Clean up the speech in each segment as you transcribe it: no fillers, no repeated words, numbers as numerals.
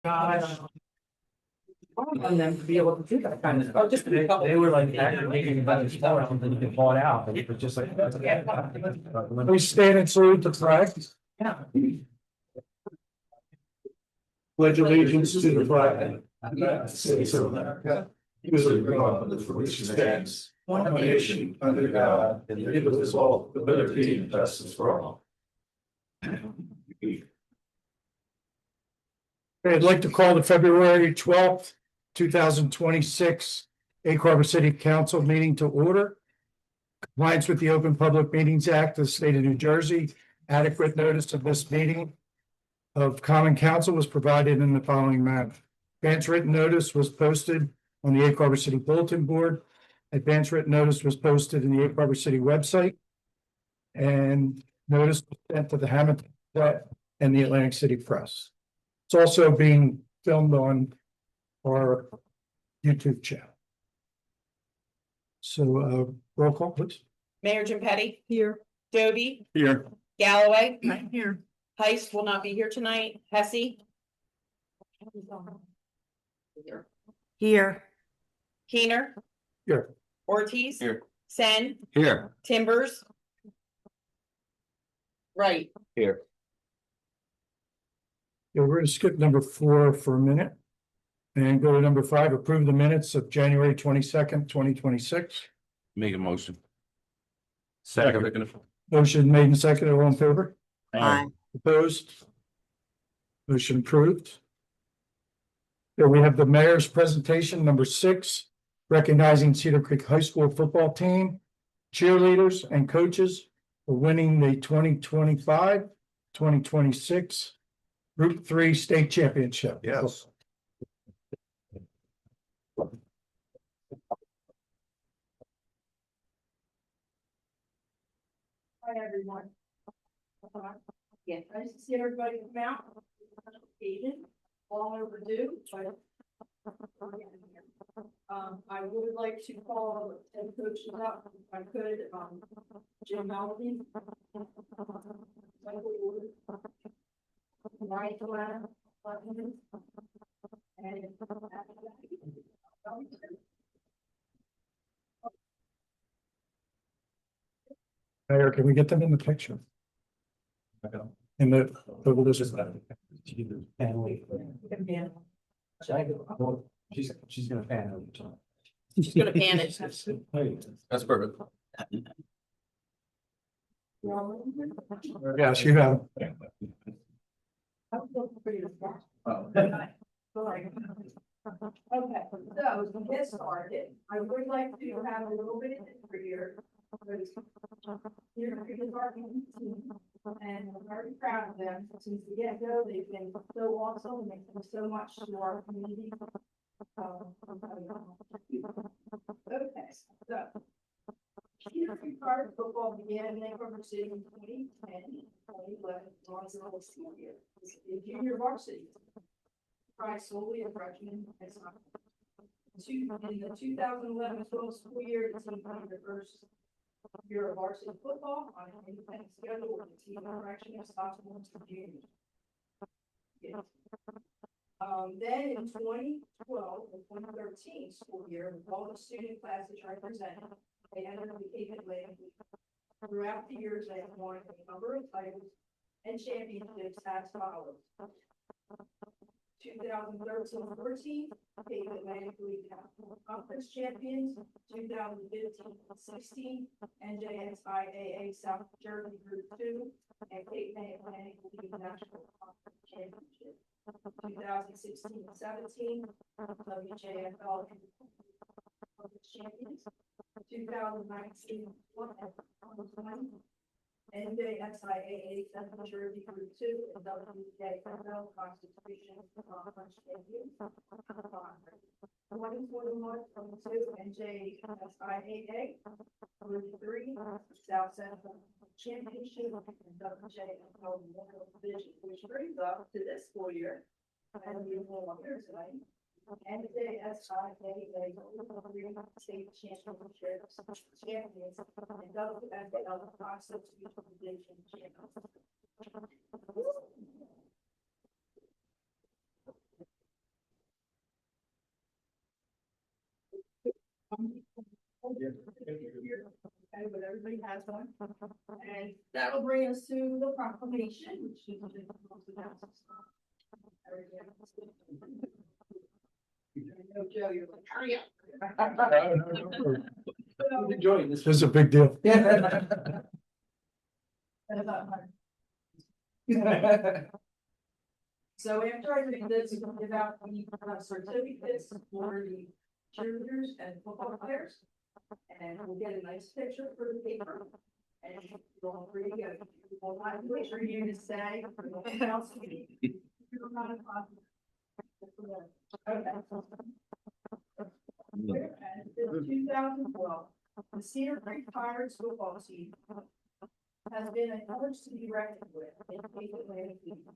Gosh. On them to be able to do that kind of stuff. Just they were like making about the sport and then you get bought out. But it was just like. We stand and salute the flag. Yeah. Pledge allegiance to the flag. United States of America, to the republic for which it stands, one nation, under God, indivisible, with liberty and justice for all. Okay, I'd like to call the February 12th, 2026 Egg Harbor City Council meeting to order. Compliance with the Open Public Meetings Act of the state of New Jersey, adequate notice of this meeting of common council was provided in the following manner. Advance written notice was posted on the Egg Harbor City Bulletin Board. Advance written notice was posted in the Egg Harbor City website. And notice was sent to the Hamilton Gazette and the Atlantic City Press. It's also being filmed on our YouTube channel. So roll call, please. Mayor Jim Petty. Here. Doby, Here. Galloway. I'm here. Heist will not be here tonight. Hesse. Here. Keener. Here. Ortiz. Here. Sen. Here. Timbers. Right. Here. Yeah, we're gonna skip number 4 for a minute. And go to number 5, approve the minutes of January 22nd, 2026. Make a motion. Second. Motion made and seconded, all in favor? Aye. Opposed? Motion approved. Here we have the mayor's presentation, number 6, recognizing Cedar Creek High School football team, cheerleaders and coaches for winning the 2025-2026 Group 3 state championship. Yes. Hi, everyone. Yeah, nice to see everybody come out. Occasion, long overdue, but. I would like to call head coaches up if I could, Jim Melvin. Right, and. Mayor, can we get them in the picture? In the, this is that. She's gonna fan over time. She's gonna pan it. That's perfect. Yes, you have. Okay, so to get started, I would like to have a little bit of history here. Here is our team, and I'm very proud of them. Since the get-go, they've been so awesome, and they've done so much to our community. Okay, so. Cedar Creek Park football began in Egg Harbor City in 2010, 2011, was the whole school year. It's a junior varsity. Comprised solely of freshmen and sophomores. In the 2011-12 school year, the team played their first year of varsity football on an independent schedule with a team of freshmen, sophomores, and juniors. Yes. Then in 2012 and 2013 school year, with all the student classes represented, they entered the Cape Atlantic League. Throughout the years, they have won a number of titles and championships as follows. 2013-14, Cape Atlantic League Conference champions, 2015-16, NJSIAA South Jersey Group 2, and Cape Atlantic League National Conference Championship. 2016-17, WJFL champions. 2019, NJSIAA Central Jersey Group 2 and WJFL Constitution Conference champions. 2021-22 NJSIAA Group 3 South Central Championship and WJFL Memorial Division, which brings up to this school year. And we will here tonight. NJSIAA state championships, champions, and WFL Constitution Division champions. but everybody has one. And that'll bring us to the proclamation, which is. No, Joe, you're like, hurry up. So, Enjoying this. This is a big deal. So after I read this, we'll give out the certificates for the cheerleaders and football players. And we'll get a nice picture for the paper. And we'll agree, we'll have to wait for you to say. What else we need. You're not a problem. Okay. Whereas in 2012, the Cedar Creek Pirates football team has been a college to be reckoned with in Cape Atlantic League.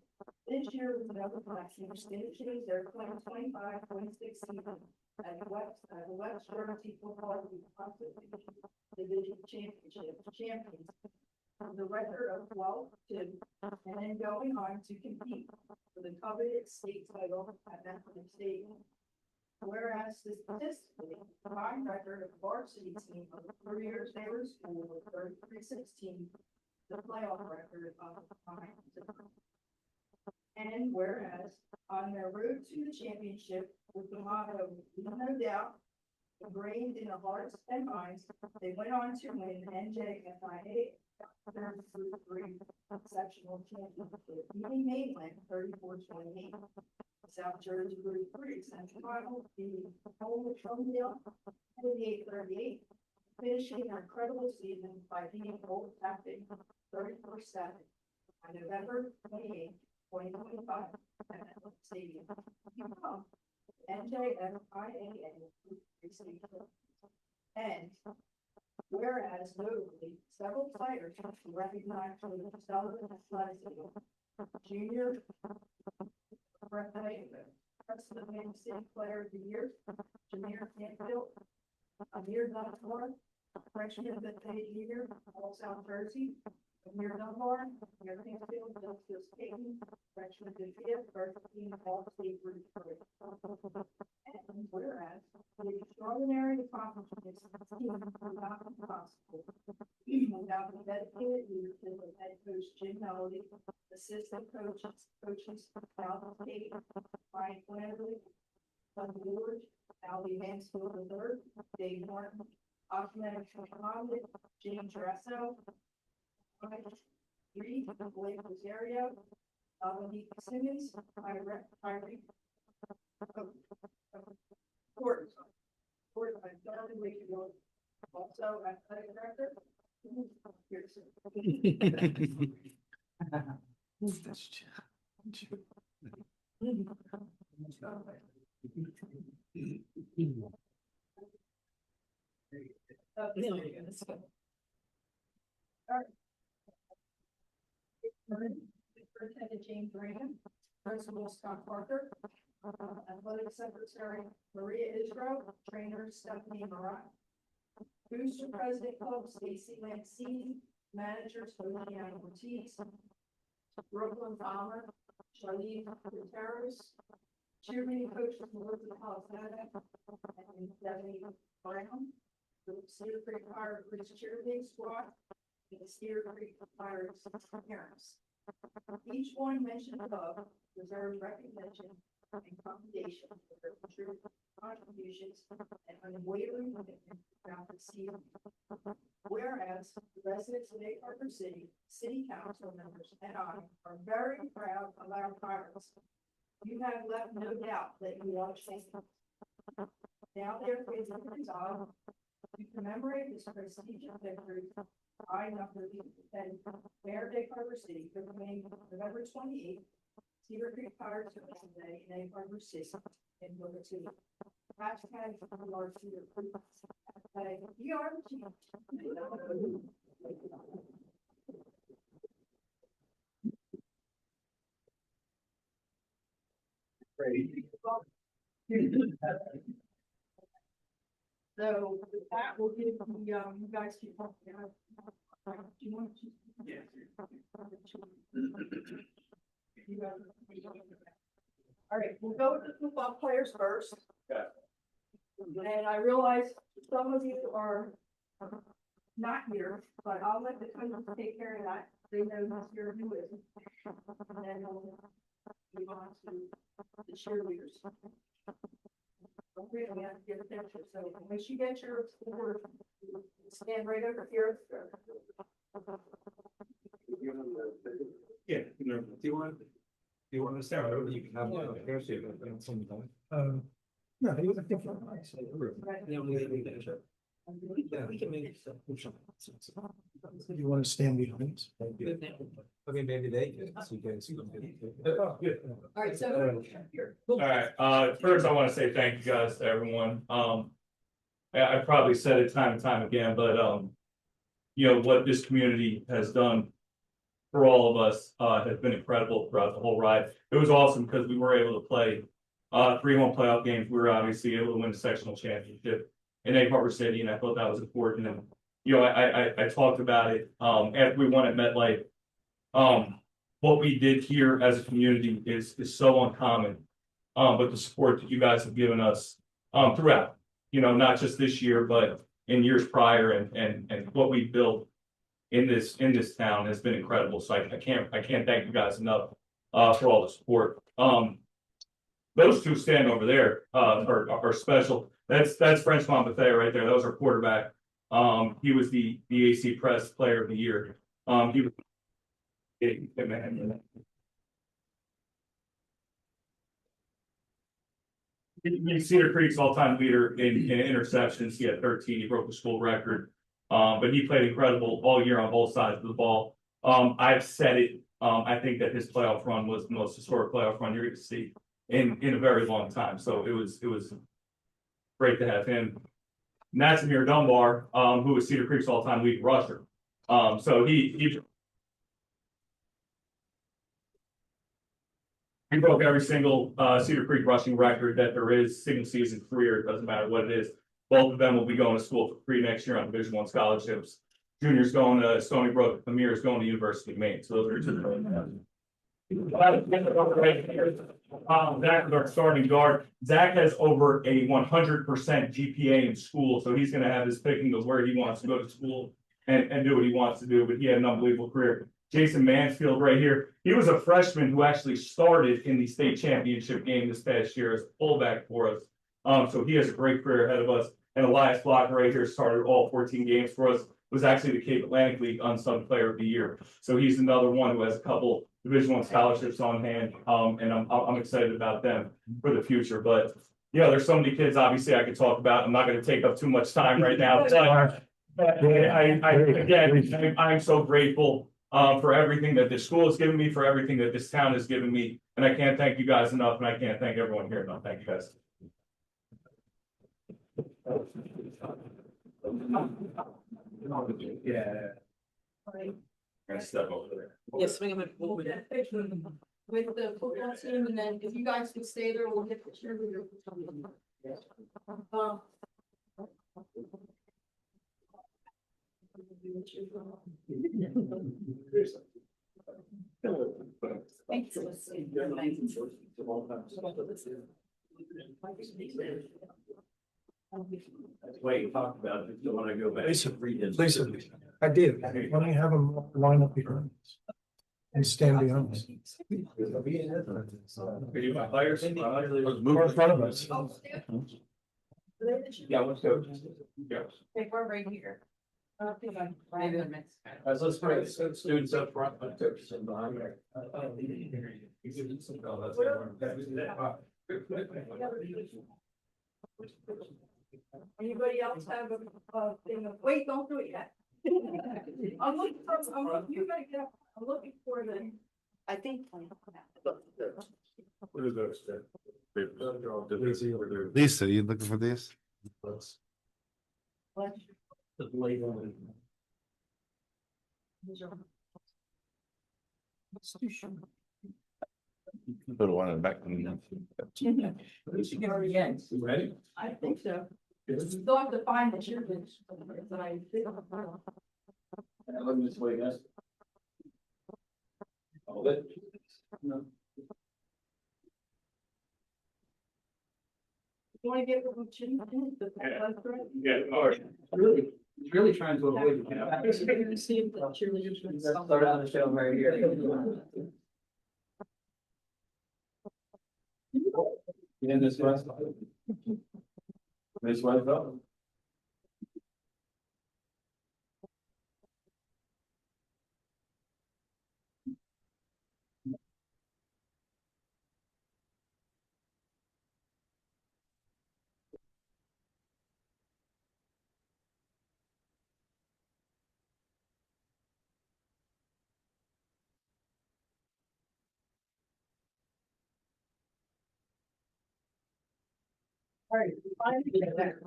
This year was another collection which finishes their 2025-26 season as the West Jersey Football League Division Championship champions. The record of 12-2, and then going on to compete for the coveted state title at Methodist Stadium. Whereas statistically, the combined record of varsity team of the 3 years they were school was 33-16, the playoff record of the combined. And whereas on their road to the championship with the motto, "Leave no doubt," ingrained in the hearts and minds, they went on to win NJFIA 3 sectional championship, beating Maitland 34-28. South Jersey Group 3 semifinal, the Old Trumdale 28-38, finishing an incredible season by beating Old Captain 34-7 on November 28, 2025 at Methodist Stadium. NJFIA and whereas notably several players recognized for their stellar athleticism, junior President City Player of the Year, Jameer Canfield, Amir Dunbar, freshman of the year, all South Jersey, Amir Dunbar, Amir Canfield, Justice Payton, freshman of the year, first team all state group 3. And whereas the extraordinary accomplishments of the team were not possible without the dedicated leadership of head coach Jim Melody, assistant coaches Al Tate, Brian Flannery, Doug George, Albie Mansfield III, Dave Martin, Ahmed Mohammed, James Resso, Reed, Blake Rosario, Dominique Simmons, Tyree, Gordon, Darwin Wakefield, also athletic director. Pearson. Superintendent James Graham, Principal Scott Parker, Athletic Secretary Maria Israel, Trainer Stephanie Marat, Booster President Club Stacy Lancini, Managers Luciano Ortiz, Brooklyn Bomber Charlene Gutierrez, cheerleading coaches Melissa Palisada and Debbie Brown, the Cedar Creek Fire Police cheerleading squad, and the Cedar Creek Pirates parents. Each one mentioned above deserves recognition and commendation for their contributions and unwavering commitment throughout the season. Whereas the residents of Egg Harbor City, City Council members, and I are very proud of our Pirates. You have left no doubt that you are champions. Now therefore is the resolve to commemorate this prestigious victory. I, Dr. and Mayor of Egg Harbor City, proclaim November 28th, Cedar Creek Pirates Day in Egg Harbor City in Boca City. Hashtag we are Cedar Creek. Hashtag we are the chief. So with that, we'll give the, you guys keep talking. Do you want to? Yes. All right, we'll go with the football players first. Okay. And I realize some of you are not here, but I'll let the coaches take care of that. They know who's here, who isn't. And then we'll move on to the cheerleaders. Okay, we have to get a picture, so once you get your, stand right over here. Yeah, do you want to start over? You can have. No, I think. We can make it. You want to stand behind us? I mean, maybe they can, so you guys. All right, so here. All right, first I want to say thank you guys to everyone. I probably said it time and time again, but, you know, what this community has done for all of us, has been incredible throughout the whole ride. It was awesome because we were able to play, 3 home playoff games. We were obviously able to win the sectional championship in Egg Harbor City, and I thought that was important. And, you know, I talked about it, after we won at MetLife. What we did here as a community is so uncommon. But the support that you guys have given us, throughout, you know, not just this year, but in years prior, and what we built in this town has been incredible. So I can't thank you guys enough, for all the support. Those two stand over there, are special. That's Francois Buffet right there. That was our quarterback. He was the AC Press Player of the Year. He was. Cedar Creek's all-time leader in interceptions. He had 13. He broke the school record. But he played incredible all year on both sides of the ball. I've said it. I think that his playoff run was the most historic playoff run you're going to see in a very long time. So it was great to have him. Natsumir Dunbar, who was Cedar Creek's all-time leading rusher. So he broke every single Cedar Creek rushing record that there is, single season career. It doesn't matter what it is. Both of them will be going to school for free next year on Division I scholarships. Junior's going to Stony Brook. Amir is going to University of Maine. So those are two. Zach is our starting guard. Zach has over a 100% GPA in school, so he's going to have his picking of where he wants to go to school and do what he wants to do. But he had an unbelievable career. Jason Mansfield right here. He was a freshman who actually started in the state championship game this past year as a fullback for us. So he has a great career ahead of us. And Elias Blocker right here started all 14 games for us. Was actually the Cape Atlantic League Unsung Player of the Year. So he's another one who has a couple Division I scholarships on hand. And I'm excited about them for the future. But yeah, there's so many kids obviously I could talk about. I'm not going to take up too much time right now. But I'm so grateful for everything that this school has given me, for everything that this town has given me. And I can't thank you guys enough, and I can't thank everyone here enough. Thank you guys. Yeah. Right. I'm gonna step over there. Yes, swing them. We'll get a picture with the football team, and then if you guys can stay there, we'll get the cheerleader. That's why you talked about it. You want to go back. Lisa, I did. Let me have them line up behind us and stand behind us. Are you my players? Or in front of us. Oh, Steph. Yeah, let's go. Yeah. Okay, we're right here. Maybe they're mixed. Let's bring the students up front. Behind there. Anybody else have a thing of, wait, don't do it yet. I'm looking for, you gotta get up, I'm looking for the. I think. What are those? Lisa, you looking for this? Put one in the back. Ready? I think so. Still have to find the cheerleaders, but I think. Let me just wait, guys. Hold it. You wanna get with the cheerleaders? Yeah, all right. Really? Really trying to avoid. See if the cheerleaders would stop. Start on the show right here. Yeah, this was. This was up.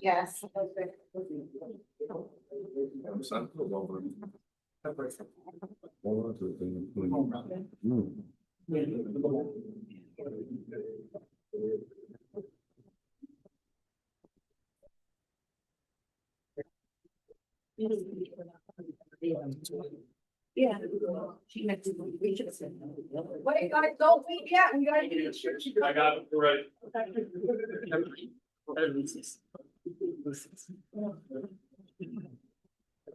Yes. Yeah. Wait, guys, don't leave yet, we gotta do the church. I got it, right.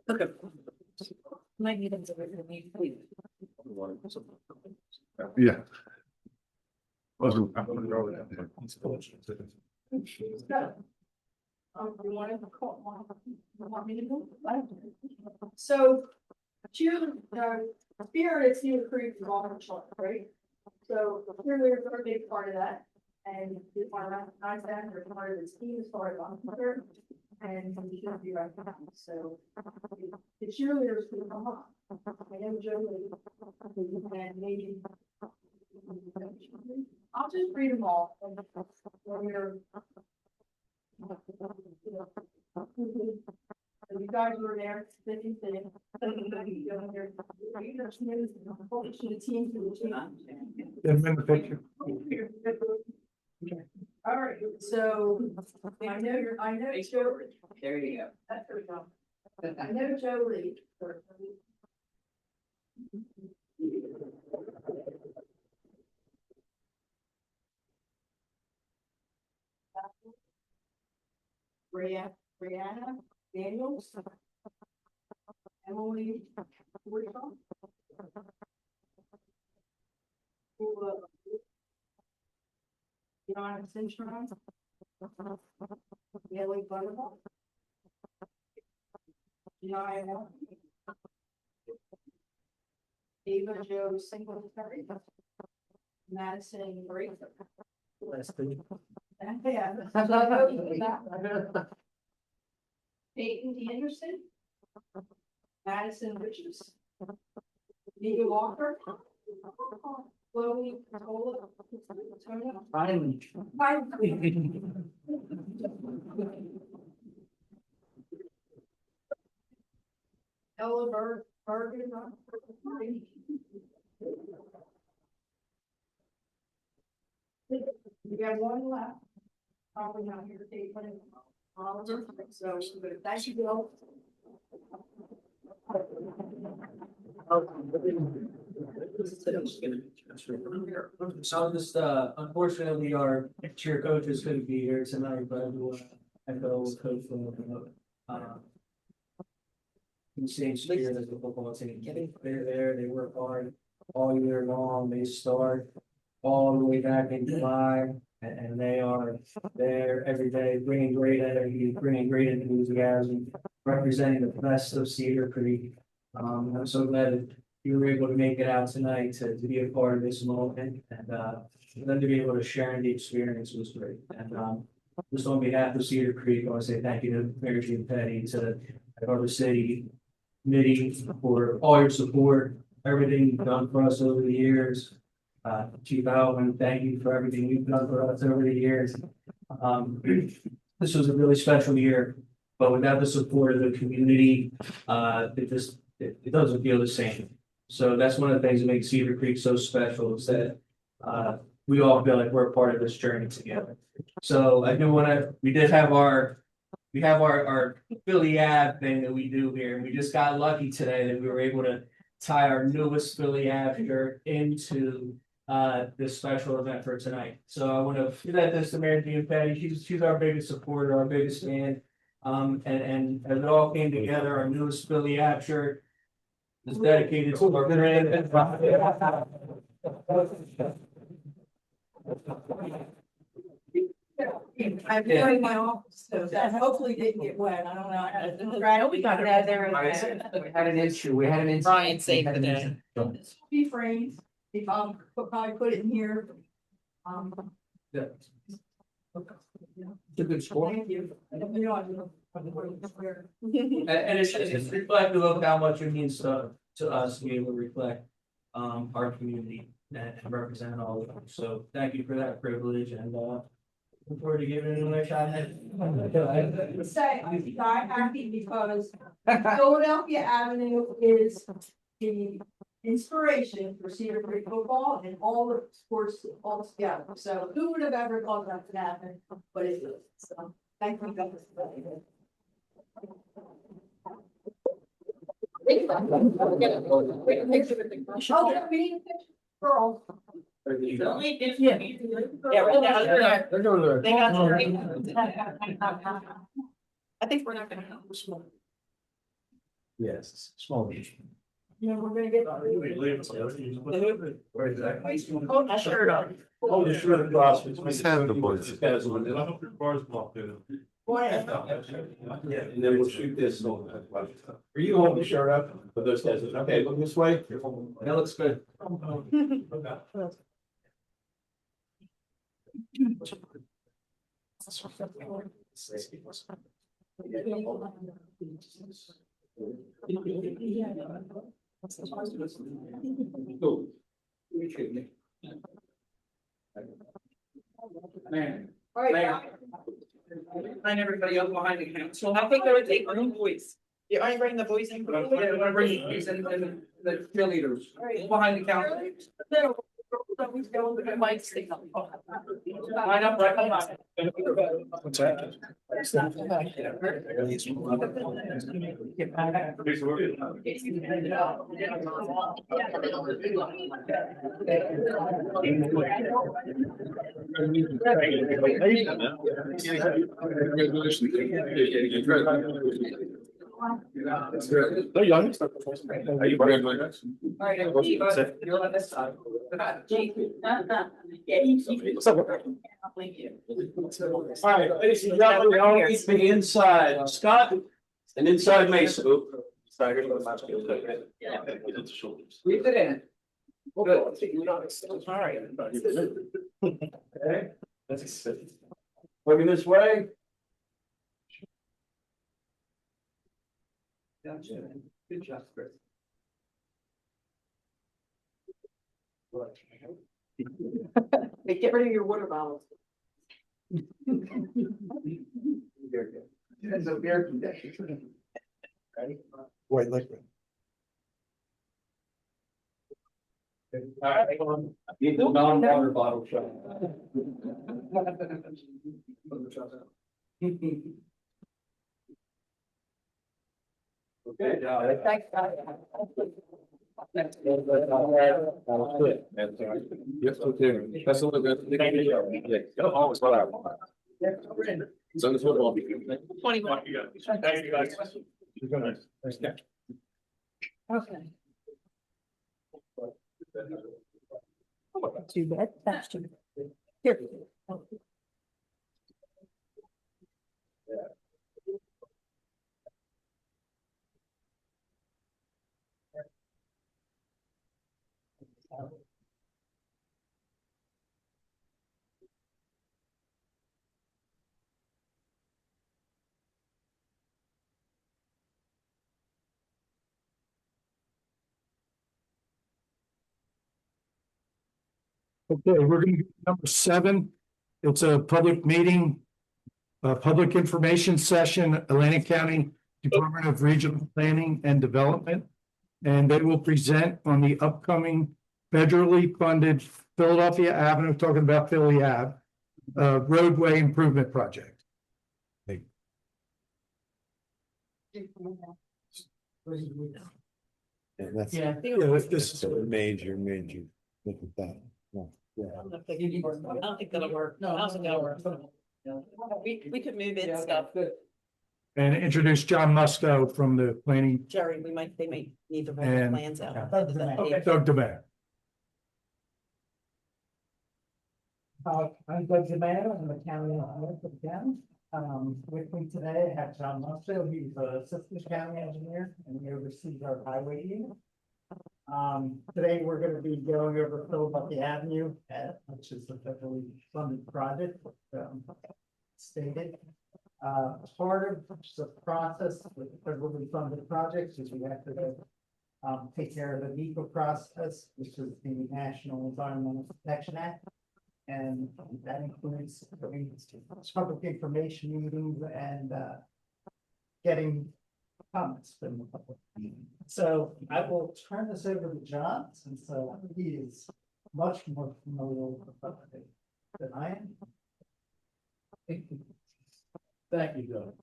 Okay. My meetings are really. Yeah. You want me to go? So, June, Spirit is Cedar Creek is all short, right? So, cheerleaders are a big part of that. And we want to recognize that, they're part of this team as far as I'm concerned. And we should be recognized, so the cheerleaders will come up. I know Joe, and maybe. I'll just read them all. When we're. You guys were there, fifty. In the picture. All right, so I know Joe. There you go. There we go. I know Joe Lee. Brianna Daniels. Emily. Woodruff. John Centron. Kelly Butterball. Jaya. Ava Jo Singletary. Madison Grace. Yeah. Peyton Anderson. Madison Richards. Nika Walker. Chloe Tola. Finally. Ella Bergen. We got one left. Probably not here to take one. So, that should go. So just, unfortunately, our cheer coaches couldn't be here tonight, but I will echo Coach from, in same spirit as the football team. They're there, they work hard all year long, they start all the way back in July. And they are there every day, bringing great energy, bringing great enthusiasm, representing the best of Cedar Creek. I'm so glad that you were able to make it out tonight to be a part of this moment, and for them to be able to share in the experience was great. And just on behalf of Cedar Creek, I want to say thank you to Mary Jean Petty, to the Harbor City Committee for all your support, everything you've done for us over the years. Chief Alvin, thank you for everything you've done for us over the years. This was a really special year, but without the support of the community, it doesn't feel the same. So that's one of the things that makes Cedar Creek so special, is that we all feel like we're a part of this journey together. So I do want to, we have our Philly Ave thing that we do here, and we just got lucky today that we were able to tie our newest Philly Ave shirt into this special event for tonight. So I want to present this to Mary Jean Petty. She's our biggest supporter, our biggest fan. And as it all came together, our newest Philly app shirt is dedicated to our brand. I'm doing my office, so that hopefully didn't get wet, I don't know. Right, we got it out there. We had an issue, we had an incident. Brian saved the day. Be framed, if probably put it in here. Yeah. It's a good score. Thank you. And it's reflective of how much it means to us to be able to reflect our community and represent all of them. So thank you for that privilege and looking forward to giving it another shot. Say, I'm happy because Philadelphia Avenue is the inspiration for Cedar Creek football and all the sports all together. So who would have ever thought that could happen, but it is, so thank you guys. Oh, that meeting picture, girl. Yeah, right now, They're doing their. they got. I think we're not gonna have. Yes, small. Yeah, we're gonna get. Where exactly? Hold my shirt on. Oh, the shirt across. Let's have the boys. I hope your car's blocked in. What? Yeah, and then we'll shoot this. Are you holding the shirt up? For those guys, okay, look this way. That looks good. Man. All right. Line everybody up behind the council. I think they would take room boys. You only bring the boys in. Yeah, I wanna bring you and the cheerleaders behind the counter. Mike, stay up. Line up right behind. What's that? They're young. Are you bringing my guys? All right, you're on this side. Thank you. All right, ladies and gentlemen, we all need to be inside Scott and inside Mason. Sorry, here's my Yeah. Squeeze it in. Good. All right. Okay. Looking this way. Gotcha. Good job, Chris. Hey, get rid of your water bottles. There's a beer conditioner. White liquid. All right, need the non-water bottle shot. Okay. Thanks, guys. Yes, okay. That's all good. Always what I want. So this football. 21. Thank you, guys. Okay. Too bad, that's too bad. Here. Okay, we're gonna go to number 7. It's a public meeting. A public information session, Atlantic County Department of Regional Planning and Development. And they will present on the upcoming federally funded Philadelphia Avenue, talking about Philly Ave. Roadway improvement project. That's Yeah. This is major. Look at that. I don't think that'll work. No, I don't think that'll work. We could move in stuff. Good. and introduce John Musto from the planning, Jerry, they may need to roll the And- plans out. Doug DeMayor. I'm Doug Zamata, I'm a county engineer for the county. With me today, I have John Musto, he's the assistant county engineer, and he oversees our highway unit. Today, we're gonna be going over Philadelphia Avenue, which is a federally funded project, stated. Part of the process with federally funded projects is we have to take care of the NEPA process, which is the National Environmental Protection Act. And that includes public information meetings and getting comments from the public. So I will turn this over to John, since he is much more familiar with the project than I am. Thank you, Doug.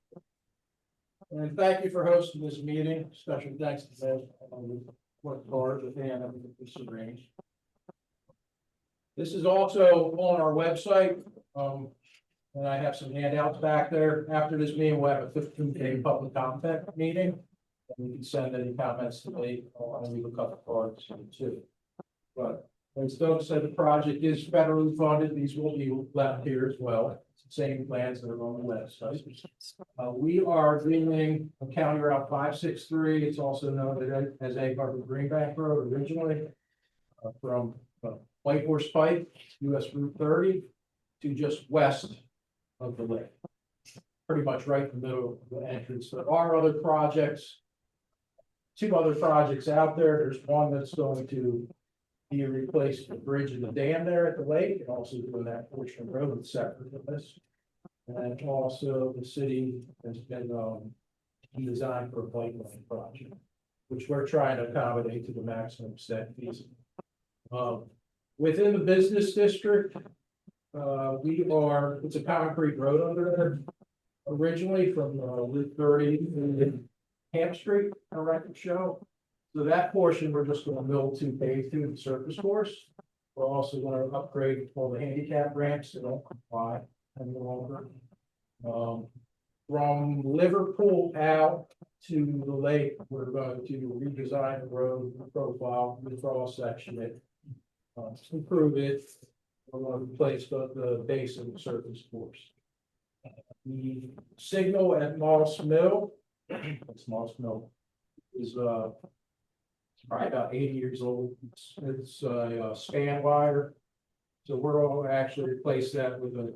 And thank you for hosting this meeting. Special thanks to Ed on the work hard with Ann and this arranged. This is also on our website. And I have some handouts back there. After this meeting, we'll have a 15-day public comment meeting. And you can send any comments to me. I'll leave a couple cards too. But as Doug said, the project is federally funded. These will be left here as well. Same plans that are on the website. We are doing a County Route 563. It's also known as Egg Harbor Greenbank Road originally. From White Horse Pike, US Route 30 to just west of the lake. Pretty much right in the middle of the entrance. There are other projects. 2 other projects out there. There's one that's going to be replaced the bridge and the dam there at the lake, and also doing that portion of road that's separate from this. And also the city has been designed for a bike lane project, which we're trying to accommodate to the maximum extent feasible. Within the business district, it's a concrete road under there. Originally from Route 30 to Camp Street, a record show. So that portion, we're just gonna mill to pave through the surface course. We're also gonna upgrade all the handicap ramps that don't comply any longer. From Liverpool out to the lake, we're going to redesign the road profile, the cross section it. Improve it. We're going to replace the base of the surface course. The signal at Moss Mill, that's Moss Mill, is probably about 80 years old. It's a span wire. So we're all actually replace that with a,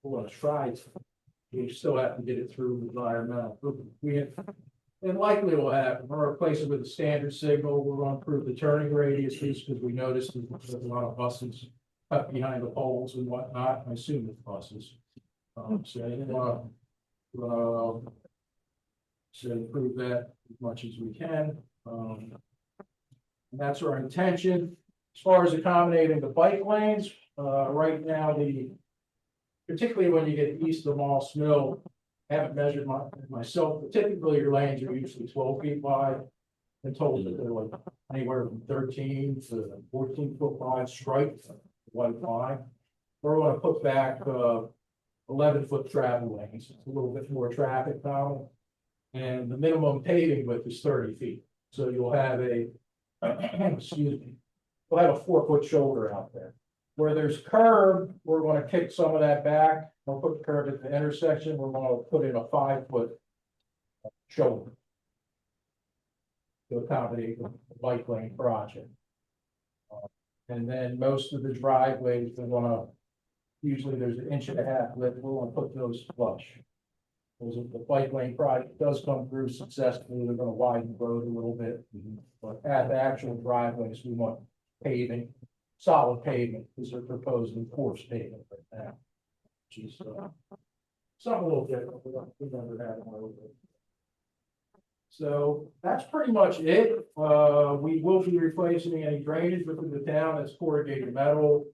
we're gonna try to, we still have to get it through environmental. We have, and likely will happen, we're replacing with a standard signal. We're gonna improve the turning radiuses because we noticed there's a lot of buses up behind the poles and whatnot. I assume it's buses. So improve that as much as we can. And that's our intention. As far as accommodating the bike lanes, right now, particularly when you get east of Moss Mill, I haven't measured myself, but typically your lanes are usually 12 feet wide. I'm told that they're like anywhere from 13 to 14 foot wide striped, white line. We're going to put back 11-foot travel lanes. It's a little bit more traffic now. And the minimum paving width is 30 feet. So you'll have excuse me, you'll have a 4-foot shoulder out there. Where there's curb, we're going to kick some of that back. We'll put the curb at the intersection. We're going to put in a 5-foot shoulder to accommodate the bike lane project. And then most of the driveways, we're going to, usually there's 1.5 inches width. We're going to put those flush. Because if the bike lane project does come through successfully, they're going to widen the road a little bit. But at the actual driveways, we want paving, solid pavement, because they're proposing coarse pavement right now. Which is something a little different. We've never had one over there. So that's pretty much it. We will be replacing any drainage within the town that's corrugated metal.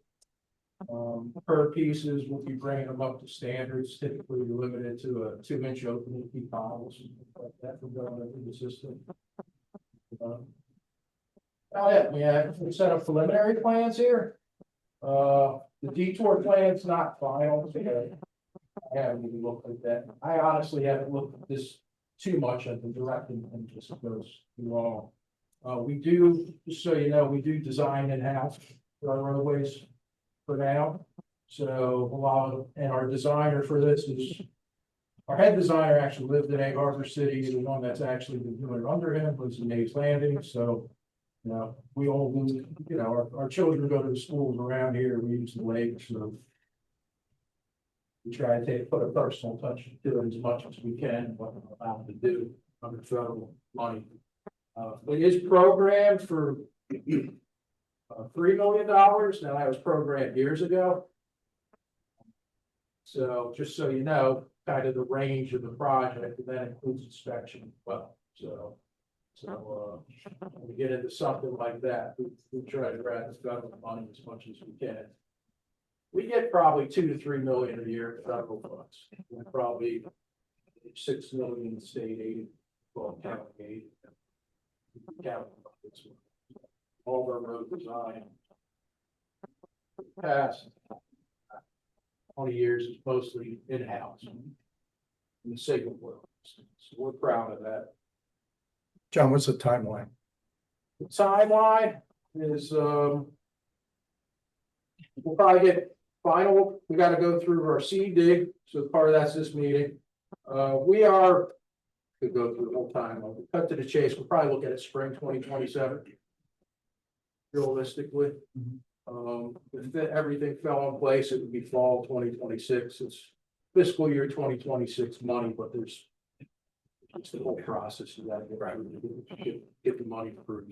Per pieces, we'll be bringing them up to standards. Typically, we're limited to a 2-inch opening, key piles, and like that from going into the system. We set up preliminary plans here. The detour plan's not final. I haven't even looked at that. I honestly haven't looked at this too much at the direct and just goes wrong. We do, just so you know, we do design in-house for our roadways for now. So a lot of, and our designer for this is, our head designer actually lived in Egg Harbor City. The one that's actually been doing it under him was in Mays Landing, so. You know, we all, you know, our children go to the schools around here, we use the lake, so. We try to put a personal touch to it as much as we can, what we're allowed to do under federal money. It is programmed for $3 million, now that was programmed years ago. So just so you know, kind of the range of the project, and that includes inspection as well, so. When we get into something like that, we try to grab this government money as much as we can. We get probably 2 to 3 million a year in federal funds, and probably 6 million in state aid, well, county aid. County budgets. All of our road design. Past 20 years is mostly in-house. In the sake of work, so we're proud of that. John, what's the timeline? The timeline is, we'll probably get final, we gotta go through our CD, so part of that's this meeting. We are, could go through the whole time, I'll cut to the chase, we'll probably look at it spring 2027. Realistically. If everything fell in place, it would be fall 2026, it's fiscal year 2026 money, but there's. It's the whole process, you gotta get the money approved.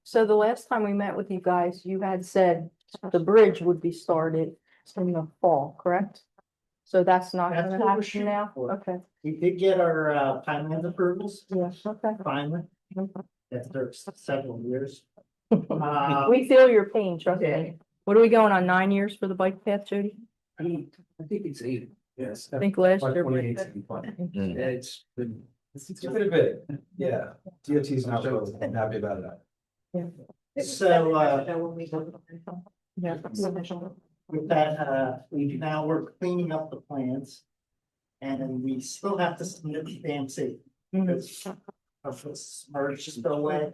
So the last time we met with you guys, you had said the bridge would be started in the fall, correct? So that's not That's gonna what we're happen shooting now? for. Okay, We did get our timeline approvals yes, okay. finally, after several years. We feel your pain, trust yeah. me. What are we going on, 9 years for the bike path, Jody? I think it's 8. Yes. I think last year. 2018 plan. It's been a bit, yeah. DOT's not really happy about that. So, Yeah. with that, we're cleaning up the plans. And we still have to submit the dam safety. Because of this merge spillway,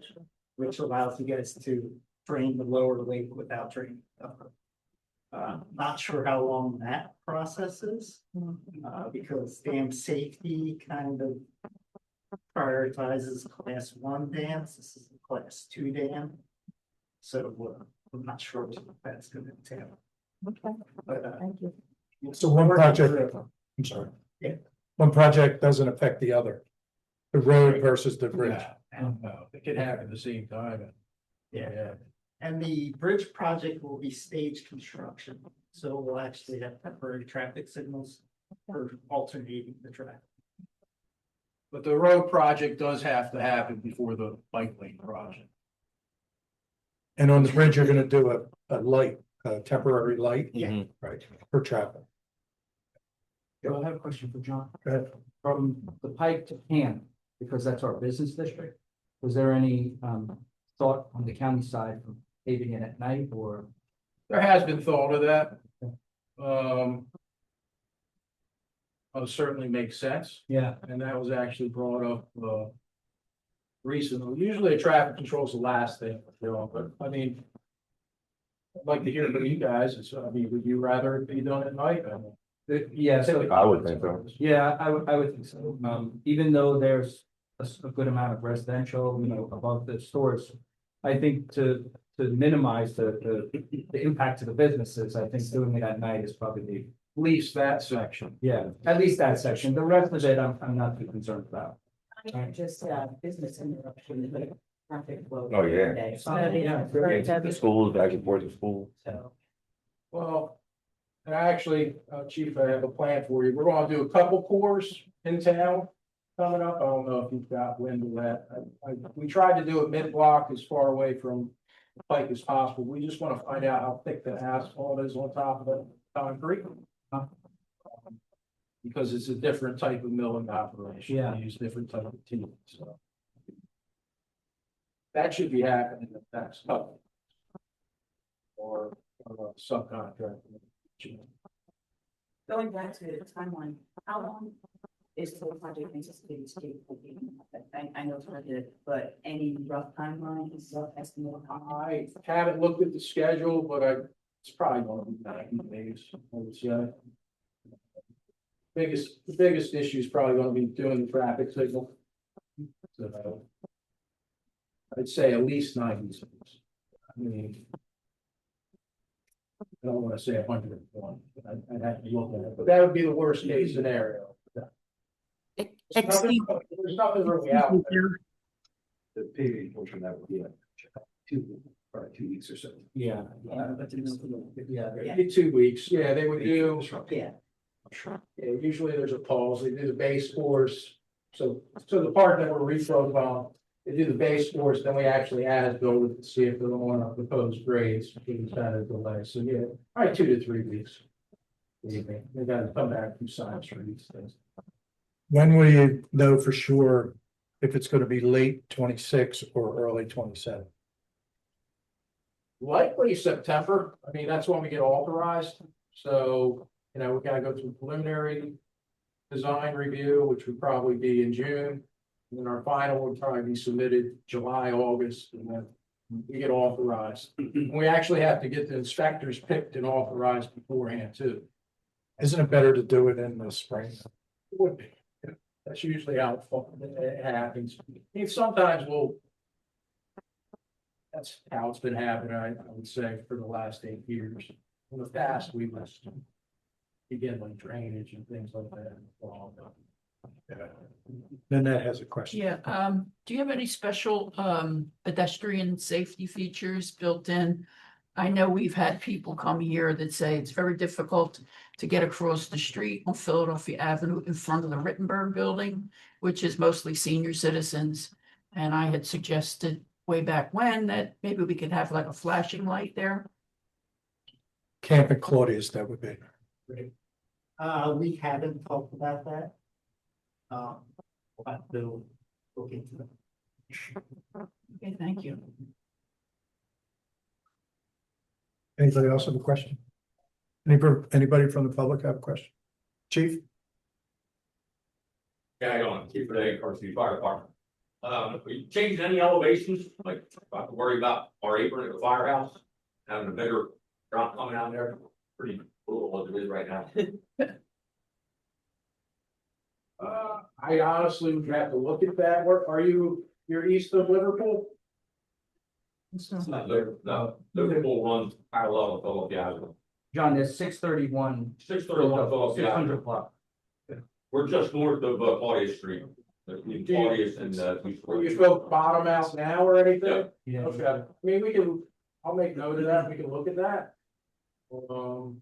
which allows you guys to drain the lower lake without draining. Not sure how long that process is, because dam safety kind of prioritizes class 1 dams. This is a class 2 dam. So I'm not sure what that's gonna entail. Okay, But, thank you. So one project, I'm sorry. Yeah. One project doesn't affect the other. The road versus the bridge. No, it can happen at the same time. Yeah. And the bridge project will be stage construction, so we'll actually have temporary traffic signals for alternating the traffic. But the road project does have to happen before the bike lane project. And on the bridge, you're gonna do a light, a temporary light. Yeah. Right, for traffic. I have a question for John. Go ahead. From the Pike to Canton, because that's our business district, was there any thought on the county side of paving it at night or? There has been thought of that. Certainly makes sense, Yeah. and that was actually brought up recently. Usually traffic control is the last thing, you know, but I mean. I'd like to hear from you guys. I mean, would you rather it be done at night? I mean, Yeah, so, I would think so. yeah, I would think so. Even though there's a good amount of residential, above the stores. I think to minimize the impact to the businesses, I think doing it at night is probably At least that section. yeah, at least that section. The rest of it, I'm not too concerned about. Just business interruption, but traffic flow. Oh, yeah. day. Very heavy. Schools, back and forth to school. So, Well, and actually, Chief, I have a plan for you. We're gonna do a couple pours in town coming up. I don't know if you've got wind of that. We tried to do it mid-block as far away from the Pike as possible. We just want to find out how thick the asphalt is on top of the concrete. Because it's a different type of milling operation. Yeah. We use different type of teeth, so. That should be happening in the next couple. Or subcontract. Going back to the timeline, how long is the project anticipated to take? I know it's limited, but any rough timelines, rough estimate? I haven't looked at the schedule, but it's probably gonna be 90 days, I would say. The biggest issue is probably gonna be doing the traffic signal. So, I'd say at least 90 days. I mean. I don't wanna say 101, I'd have to look at it, but that would be the worst case scenario. There's nothing really out there. The paving portion that would be like 2 weeks or so. Yeah. Yeah. It'd be 2 weeks, yeah, they would do. Yeah. Yeah, usually there's a pause, they do the base course, so the part that we're reprofiling, they do the base course, then we actually add build it to see if they're on our proposed grades, which kind of delay, so yeah, probably 2 to 3 weeks. They gotta come back from science for these things. When will you know for sure if it's gonna be late 26 or early 27? Likely September, I mean, that's when we get authorized, so, you know, we gotta go through preliminary. Design review, which would probably be in June, and then our final would probably be submitted July, August, and then. We get authorized, we actually have to get the inspectors picked and authorized beforehand too. Isn't it better to do it in the spring? It would be. That's usually how it happens. And sometimes we'll. That's how it's been happening, I would say, for the last 8 years. In the past, we must. Begin like drainage and things like that. Nanette has a question. Yeah, do you have any special pedestrian safety features built in? I know we've had people come here that say it's very difficult to get across the street on Philadelphia Avenue in front of the Rittenberg building, which is mostly senior citizens. And I had suggested way back when that maybe we could have like a flashing light there. Camp and Claudius, that would be. We haven't talked about that. We'll have to look into it. Okay, thank you. Anybody else have a question? Anybody from the public have a question? Chief? Yeah, I don't keep today, of course, the fire department. We changed any elevations, like, I have to worry about our apron at the firehouse, having a bigger drop coming out there, pretty cool as it is right now. I honestly would have to look at that. Where are you're east of Liverpool? It's not Liverpool runs parallel to Philadelphia Avenue. John, there's 631. 631 Philadelphia Avenue. 600 block. We're just north of Claudius Street. Between Claudius and Will you go bottom out now or anything? Yeah. Okay, I mean, I'll make note of that, we can look at that. Know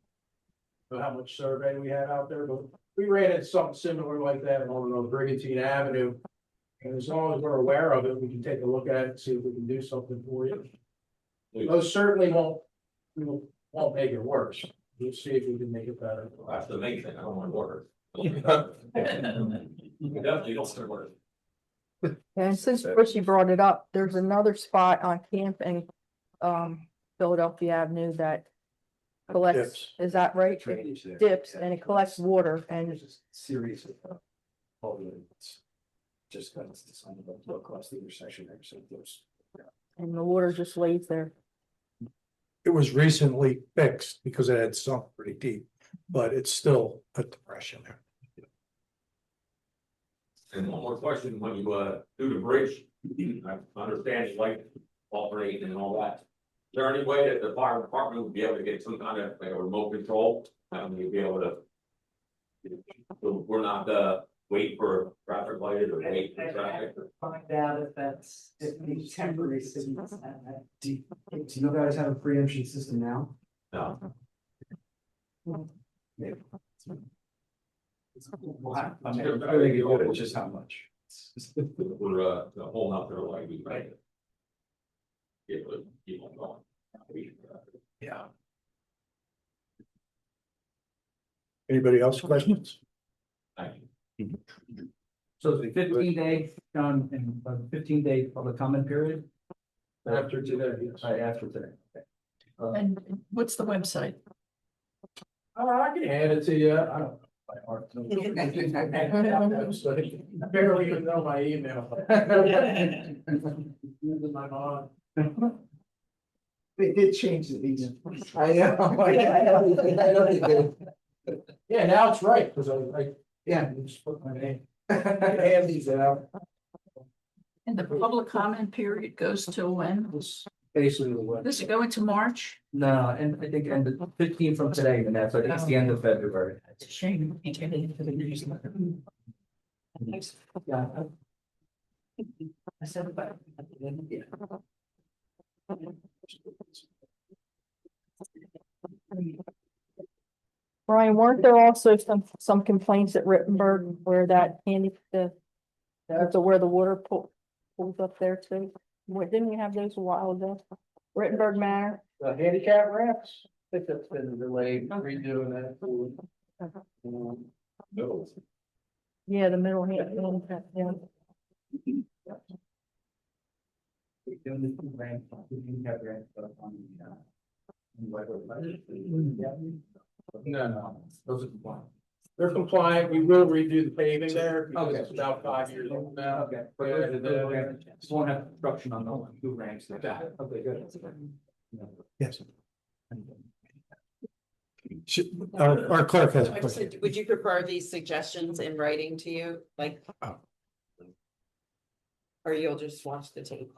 how much survey we had out there, but we ran into something similar like that on Brigantine Avenue. And as long as we're aware of it, we can take a look at it and see if we can do something for you. Those certainly won't make it worse. We'll see if we can make it better. That's the main thing, I don't want to order. We definitely don't want to order. And since Richie brought it up, there's another spot on Camp and Philadelphia Avenue that collects, is that right? Drainage there. Dips Yeah. and it collects water and There's a series of culverts. Just got us designed to go across the intersection there, so there's. the water just lays there. It was recently fixed because it had sunk pretty deep, but it's still a depression there. And one more question, when you do the bridge, I understand you like operating and all that. Is there any way that the fire department would be able to get some kind of like a remote control? You'd be able to. So we're not wait for traffic lighted or wait for traffic. Find out if these temporary signals. Do you guys have a preemption system now? No, I think you would, it's just how much. we're holding up their light. We might. Be able to keep on going. Yeah. Anybody else questions? Thank you. So it's a 15-day, John, and a 15-day public comment period. After today, yes. After today. Okay. And what's the website? I can hand it to you, I don't. By heart. I barely even know my email. Using my mom. They did change the visa. I know. I know they did. Yeah, now it's right, because I just put my name. Hand these out. And the public comment period goes till when? Basically the way. This is going to March? No, and I think, and the 15 from today, and that's, I think it's the end of February. It's a shame. We can't get it into the newsletter. Yeah. I said about. Brian, weren't there also some complaints at Rittenberg where that where the water pulls up there too? Didn't we have those a while ago? Rittenberg Manor? The handicap ramps, I think that's been delayed, redoing that. No. Yeah, the middle handicap, yeah. Doing the two ramps, we have ramps up on No, those are compliant. They're compliant, we will redo the paving there, because it's about 5 years old now. Okay. Yeah, Just won't have construction on the two ramps. Got it. Okay, good. Yes. Our clerk has a I question. said, would you prefer these suggestions in writing to you, like? Or you'll just watch the tape?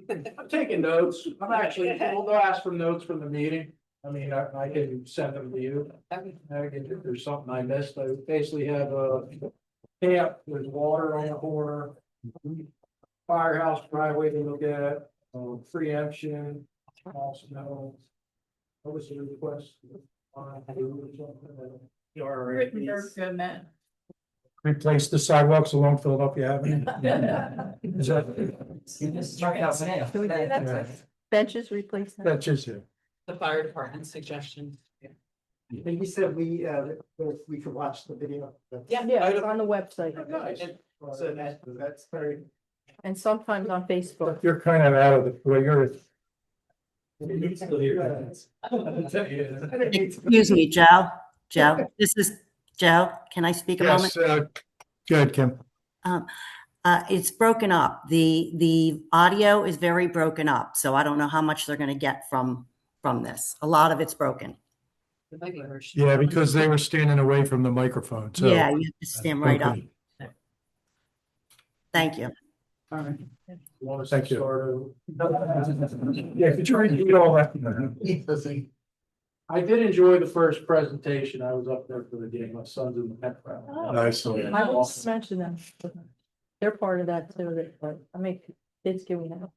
I'm taking notes, I'm actually, we'll ask for notes from the meeting, I mean, I can send them to you. Okay. If there's something I missed, I basically have a camp, there's water on the corner. Firehouse driveway to look at, preemption, also. What was the request? Rittenberg, Matt. Replace the sidewalks along Philadelphia Avenue. Is that, Do we do that? Benches replaced. that's just it. The fire department suggestion. And you said we could watch the video. Yeah. Yeah, it's on the website Nice. So that's very. and sometimes on Facebook. You're kind of out of the, well, you're. Excuse me, Joe. Joe, this is Joe. Can I speak a moment? Yes, good, Kim. It's broken up. The audio is very broken up, so I don't know how much they're going to get from this. A lot of it's broken. Yeah, because they were standing away from the microphone, so. Yeah, you have to stand right up. Okay. Thank you. All right. Thank you. Yeah, could you repeat all that? I did enjoy the first presentation. I was up there for the game. My son's in the pep rally. Nice. I will mention them. They're part of that too, I make kids give me that.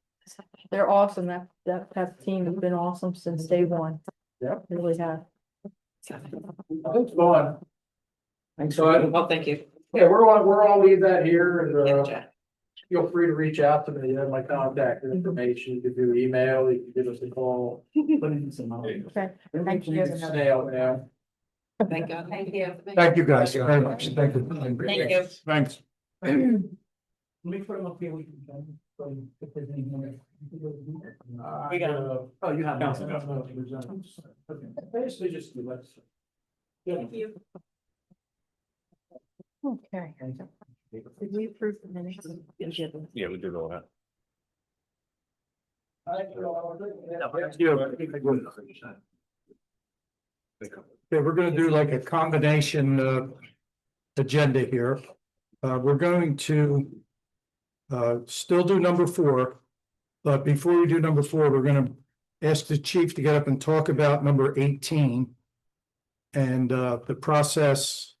They're awesome, that team has been awesome since day one. Yeah. Really have. It's fun. Thanks. So, Well, thank you. yeah, we're all leave that here and, feel free to reach out to me. You have my contact information. You can do email, you can give us a call. Okay, thank you. Snail now. Thank God. Thank you. Thank you guys very much. Thank you. Thank you. Thanks. Let me put them up here. We can. We got Oh, you have. Okay. Basically just do that. Thank you. Okay. Did we approve the minutes? Yeah, we did all that. Okay, we're gonna do like a combination agenda here. We're going to still do number 4, but before we do number 4, we're gonna ask the chief to get up and talk about number 18 and the process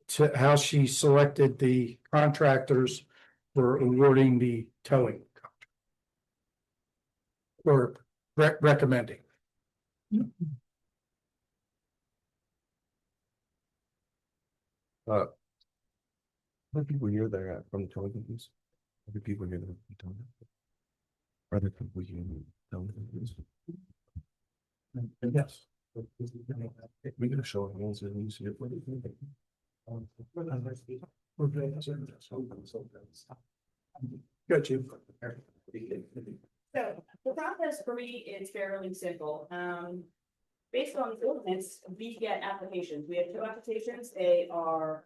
to how she selected the contractors for awarding the towing contract. Or recommending. How many people here that are from the towing companies? How many people here that are from towing companies? Are there people here from towing companies? Yes. We're gonna show hands and use it. Got you. So the process for me is fairly simple. based on the ordinance, we get applications. We have 2 applications. They are,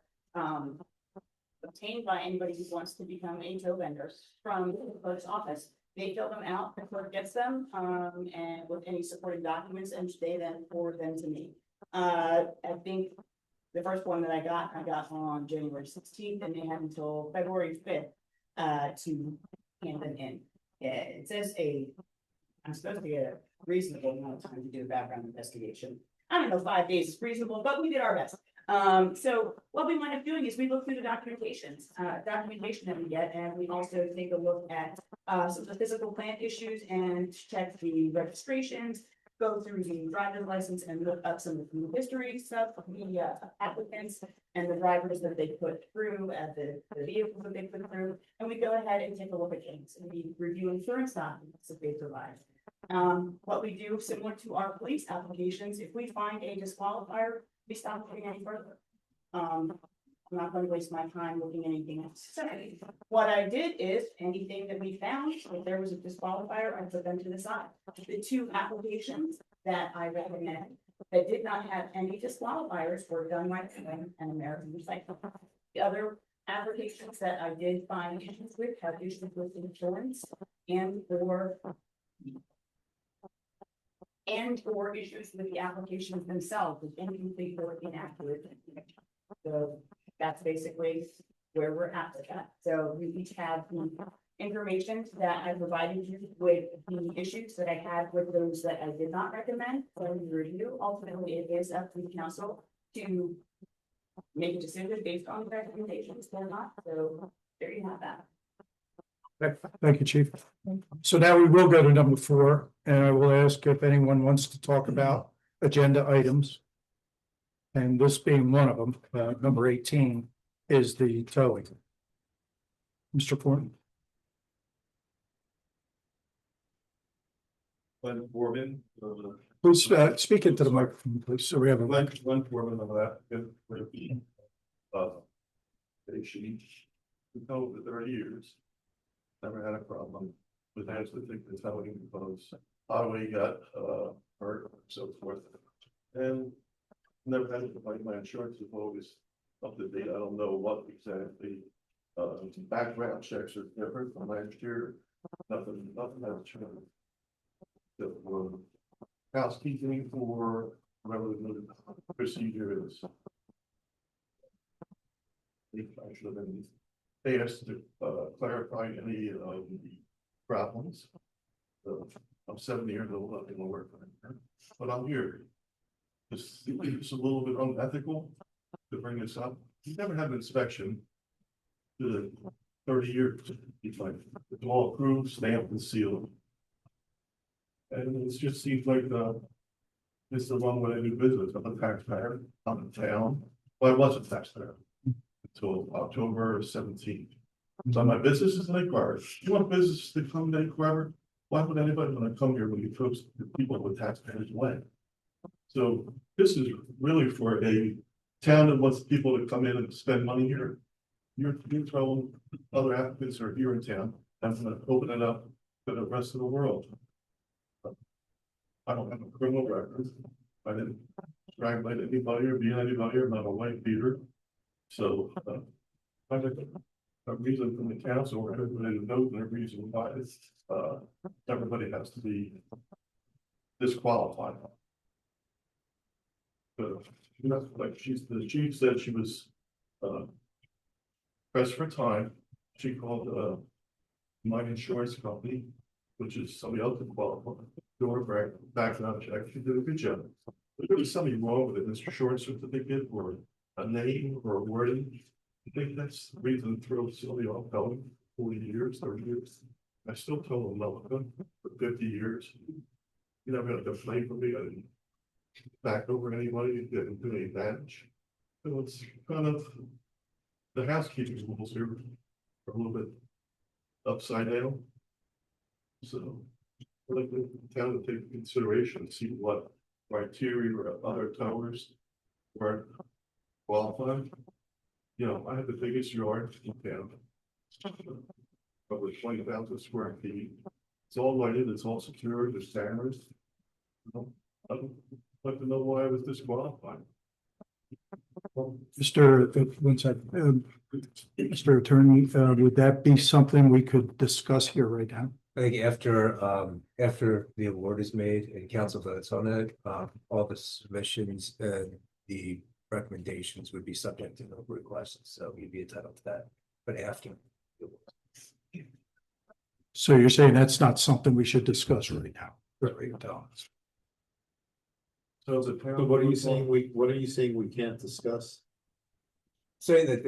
obtained by anybody who wants to become a tow vendor from the clerk's office. They fill them out, the clerk gets them, and with any supporting documents, and they then forward them to me. I think the first one that I got on January 16th, and they had until February 5th, to hand them in. Yeah, it says I'm supposed to get a reasonable amount of time to do a background investigation. I don't know, 5 days is reasonable, but we did our best. So what we wind up doing is we look through the documentation that we get, and we also take a look at some of the physical plant issues and check the registrations, go through the driver's license and look up some of the history stuff of the applicants and the drivers that they put through, the vehicles that they put through, and we go ahead and take a look at things, and we review insurance documents that they provide. What we do, similar to our police applications, if we find a disqualifier, we stop looking any further. I'm not going to waste my time looking at anything else. So what I did is anything that we found, if there was a disqualifier, I put them to the side. The 2 applications that I recommend that did not have any disqualifiers were Done Right and American Recycle. The other applications that I did find issues with have issues with insurance and or issues with the applications themselves, with incomplete or inaccurate. So that's basically where we're at with that. So we each have the information that I provided you with the issues that I had with those that I did not recommend for review. Ultimately, it is up to the council to make a decision based on the recommendations or not. So there you have that. Thank you, Chief. So now we will go to number 4, and I will ask if anyone wants to talk about agenda items. And this being one of them, number 18 is the towing. Mr. Fortin. Glenn Foreman, Please speak into the microphone, please, so we have a Glenn Foreman of that, she, for 30 years. Never had a problem with actually think the towing because highway got hurt and so forth. And never had to fight. My insurance is always up to date. I don't know what exactly background checks are different from last year. Nothing has changed. The housekeeping for whatever the procedure is. I should have been asked to clarify any of the problems. I'm 70 years old, I've been working, but I'm here. It's a little bit unethical to bring this up. You never had an inspection to 30 years. It's like it's all approved, stamped, and sealed. And it just seems like this is the wrong way to do business. I'm a taxpayer. I'm in town. Well, I was a taxpayer until October 17th. So my business is Lake Harbor. You want business to come to Lake Harbor? Why would anybody want to come here when you post people with taxpayers' land? So this is really for a town that wants people to come in and spend money here. You're telling other applicants who are here in town, I'm going to open it up to the rest of the world. I don't have a criminal record. I didn't strangulate anybody or beat anybody. I'm not a white beater. So I think a reason from the council or everybody to note and a reason why everybody has to be disqualified. But like the chief said, she was pressed for time. She called my insurance company, which is somebody else that qualified. Do her background check. She did a good job. But there was something wrong with it. This insurance certificate or a name or a wording. I think that's the reason to throw somebody off going 40 years, 30 years. I still told them no for 50 years. You're not going to complain for me. I didn't back over anybody. It didn't do any damage. So it's kind of the housekeeping rules here are a little bit upside down. So I'd like the town to take into consideration, see what criteria or other towers were qualified. You know, I have the biggest yard in town, over 20,000 square feet. It's all lighted, it's all secure, there's cameras. You know, like to know why I was disqualified. One second, Mr. Attorney, would that be something we could discuss here right now? I think after the award is made and council votes on it, all the submissions and the recommendations would be subject to no requests, so you'd be entitled to that, but after. So you're saying that's not something we should discuss right now? Right, So is it? So what are you saying we can't discuss? Saying that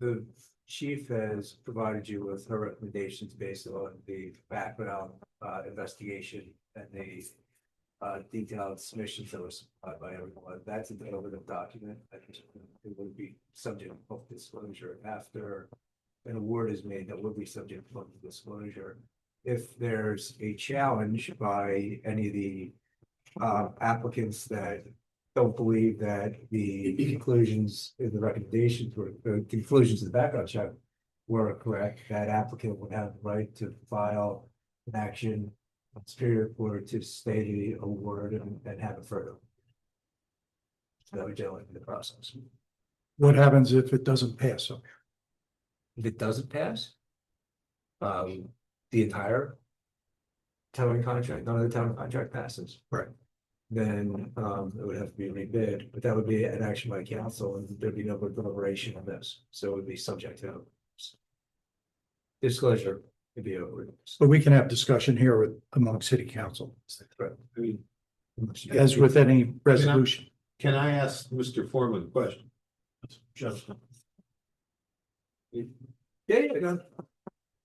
the chief has provided you with her recommendations based on the background investigation and the detailed submissions that were supplied by everyone. That's a deliberative document. I think it would be subject to public disclosure after an award is made. That would be subject to public disclosure. If there's a challenge by any of the applicants that don't believe that the conclusions in the recommendations were, the conclusions of the background check were correct, that applicant would have the right to file an action on Superior Court to stay the award and have it further. So that would generally be the process. What happens if it doesn't pass? If it doesn't pass, the entire towing contract, none of the towing contract passes. Right. Then it would have to be rebid, but that would be an action by council and there'd be no deliberation on this. So it would be subject to disclosure. It'd be over. But we can have discussion here with among city council, Correct. as with any resolution. Can I ask Mr. Foreman a question? Justin. Yeah.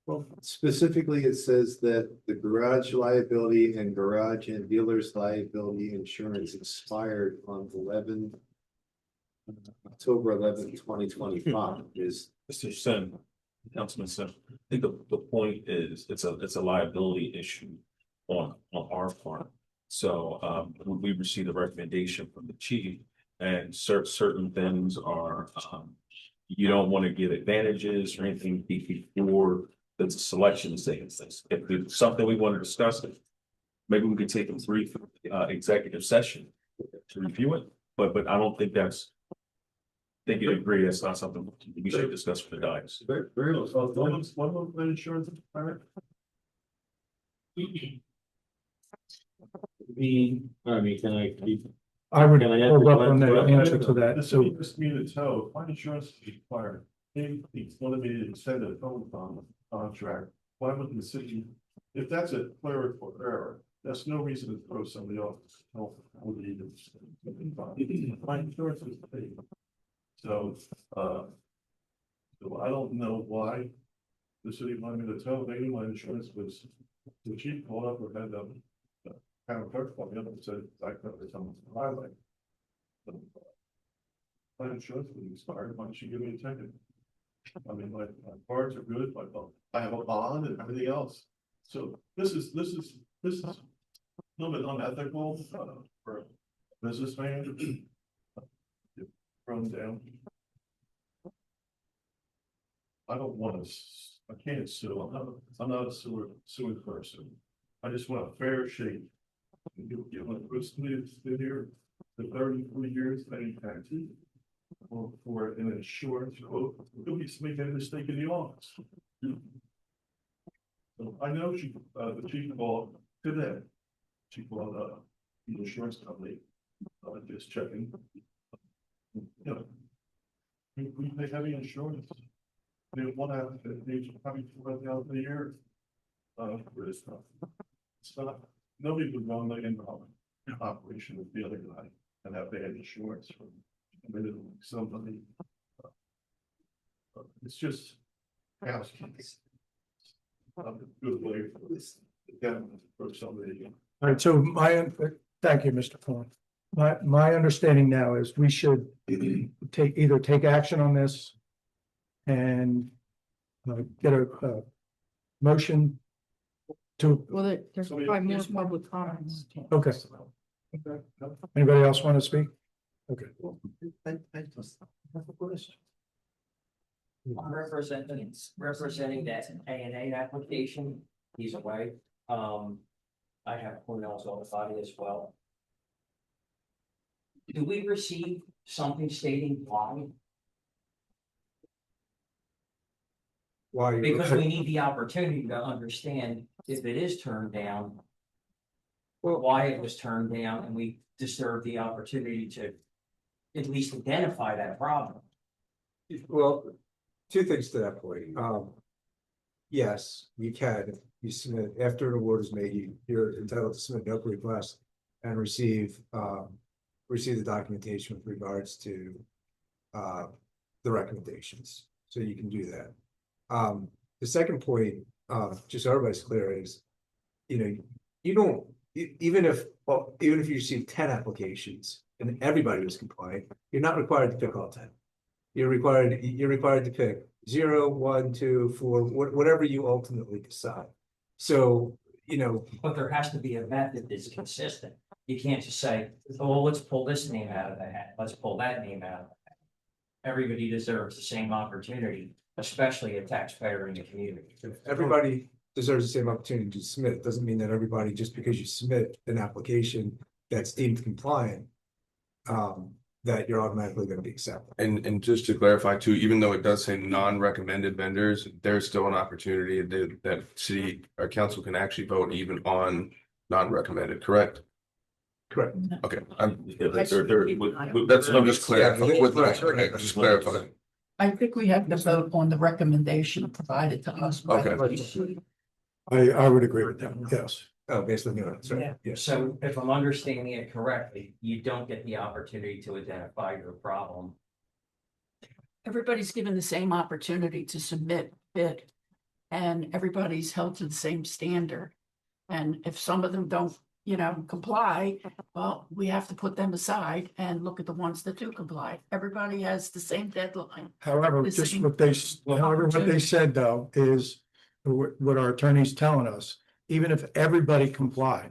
Well, specifically, it says that the garage liability and garage and dealer's liability insurance expired on October 11th, 2025. Is Mr. Sen, Councilman Sen, I think the point is, it's a liability issue on our part. So, when we receive a recommendation from the chief and certain things are, you don't want to give advantages or anything before there's a selection of things. If it's something we want to discuss, maybe we could take a brief executive session to review it, but I don't think that's. I think you agree that's not something we should discuss for the dice. Very low. So one of the insurance. All right. can I keep? I would Can I hold up on that answer answer to that. This So is just me to tell, my insurance is required. It's one of the extended phone contract. Why would the city, if that's a clerical error, that's no reason to throw somebody off. My insurance is paid. So, so I don't know why the city wanted me to tell, maybe my insurance was, the chief called up or had kind of clerk called me up and said, I covered someone's highway. My insurance was expired, why don't you give me a ticket? I mean, my cards are good, I have a bond and everything else. So this is a little bit unethical for a businessman. Thrown down. I don't want to, I can't sue, I'm not a suing person. I just want a fair shake. You want to put somebody that's been here for 30-40 years, paying taxes. Or for an insurance quote, you'll be making a mistake in the office. So I know the chief called today. She called the insurance company, just checking. You know, we pay heavy insurance. They want to have they probably $4,000 a year for this stuff. It's not, nobody would run the operation with the other guy and have bad insurance from somebody. It's just housekeeping. A good way for this for somebody. all right, so thank you, Mr. Thorne. My understanding now is we should either take action on this and get a motion to, Well, there's probably more public comments. okay. Anybody else want to speak? Okay. I just have a question. I'm representing that A&A application, he's away. I have Cornell's on the body as well. do we receive something stating why? Why? Because we need the opportunity to understand if it is turned down. Why it was turned down, and we deserve the opportunity to at least identify that problem. Well, two things to that point. Yes, you can. You submit after an award is made, you're entitled to submit an open request and receive the documentation with regards to the recommendations. So you can do that. The second point, just so everybody's clear, is you don't even if you receive 10 applications and everybody was compliant, you're not required to pick all 10. You're required to pick 0, 1, 2, 4, whatever you ultimately decide. So, but there has to be a method that's consistent. You can't just say, oh, well, let's pull this name out of the hat. Let's pull that name out of the hat. Everybody deserves the same opportunity, especially a taxpayer in the community. Everybody deserves the same opportunity to submit. It doesn't mean that everybody, just because you submit an application that's deemed compliant, that you're automatically going to be accepted. And just to clarify too, even though it does say non-recommended vendors, there's still an opportunity that city or council can actually vote even on non-recommended, correct? Correct. Okay, that's what I'm just clarifying. Just clarifying. I think we have to vote on the recommendation provided to us. Okay. I would agree with that, yes. Oh, basically, that's right. Yeah. So if I'm understanding it correctly, you don't get the opportunity to identify your problem. Everybody's given the same opportunity to submit bid, and everybody's held to the same standard. And if some of them don't, comply, well, we have to put them aside and look at the ones that do comply. Everybody has the same deadline. However, just what they said though is what our attorney's telling us. Even if everybody complied,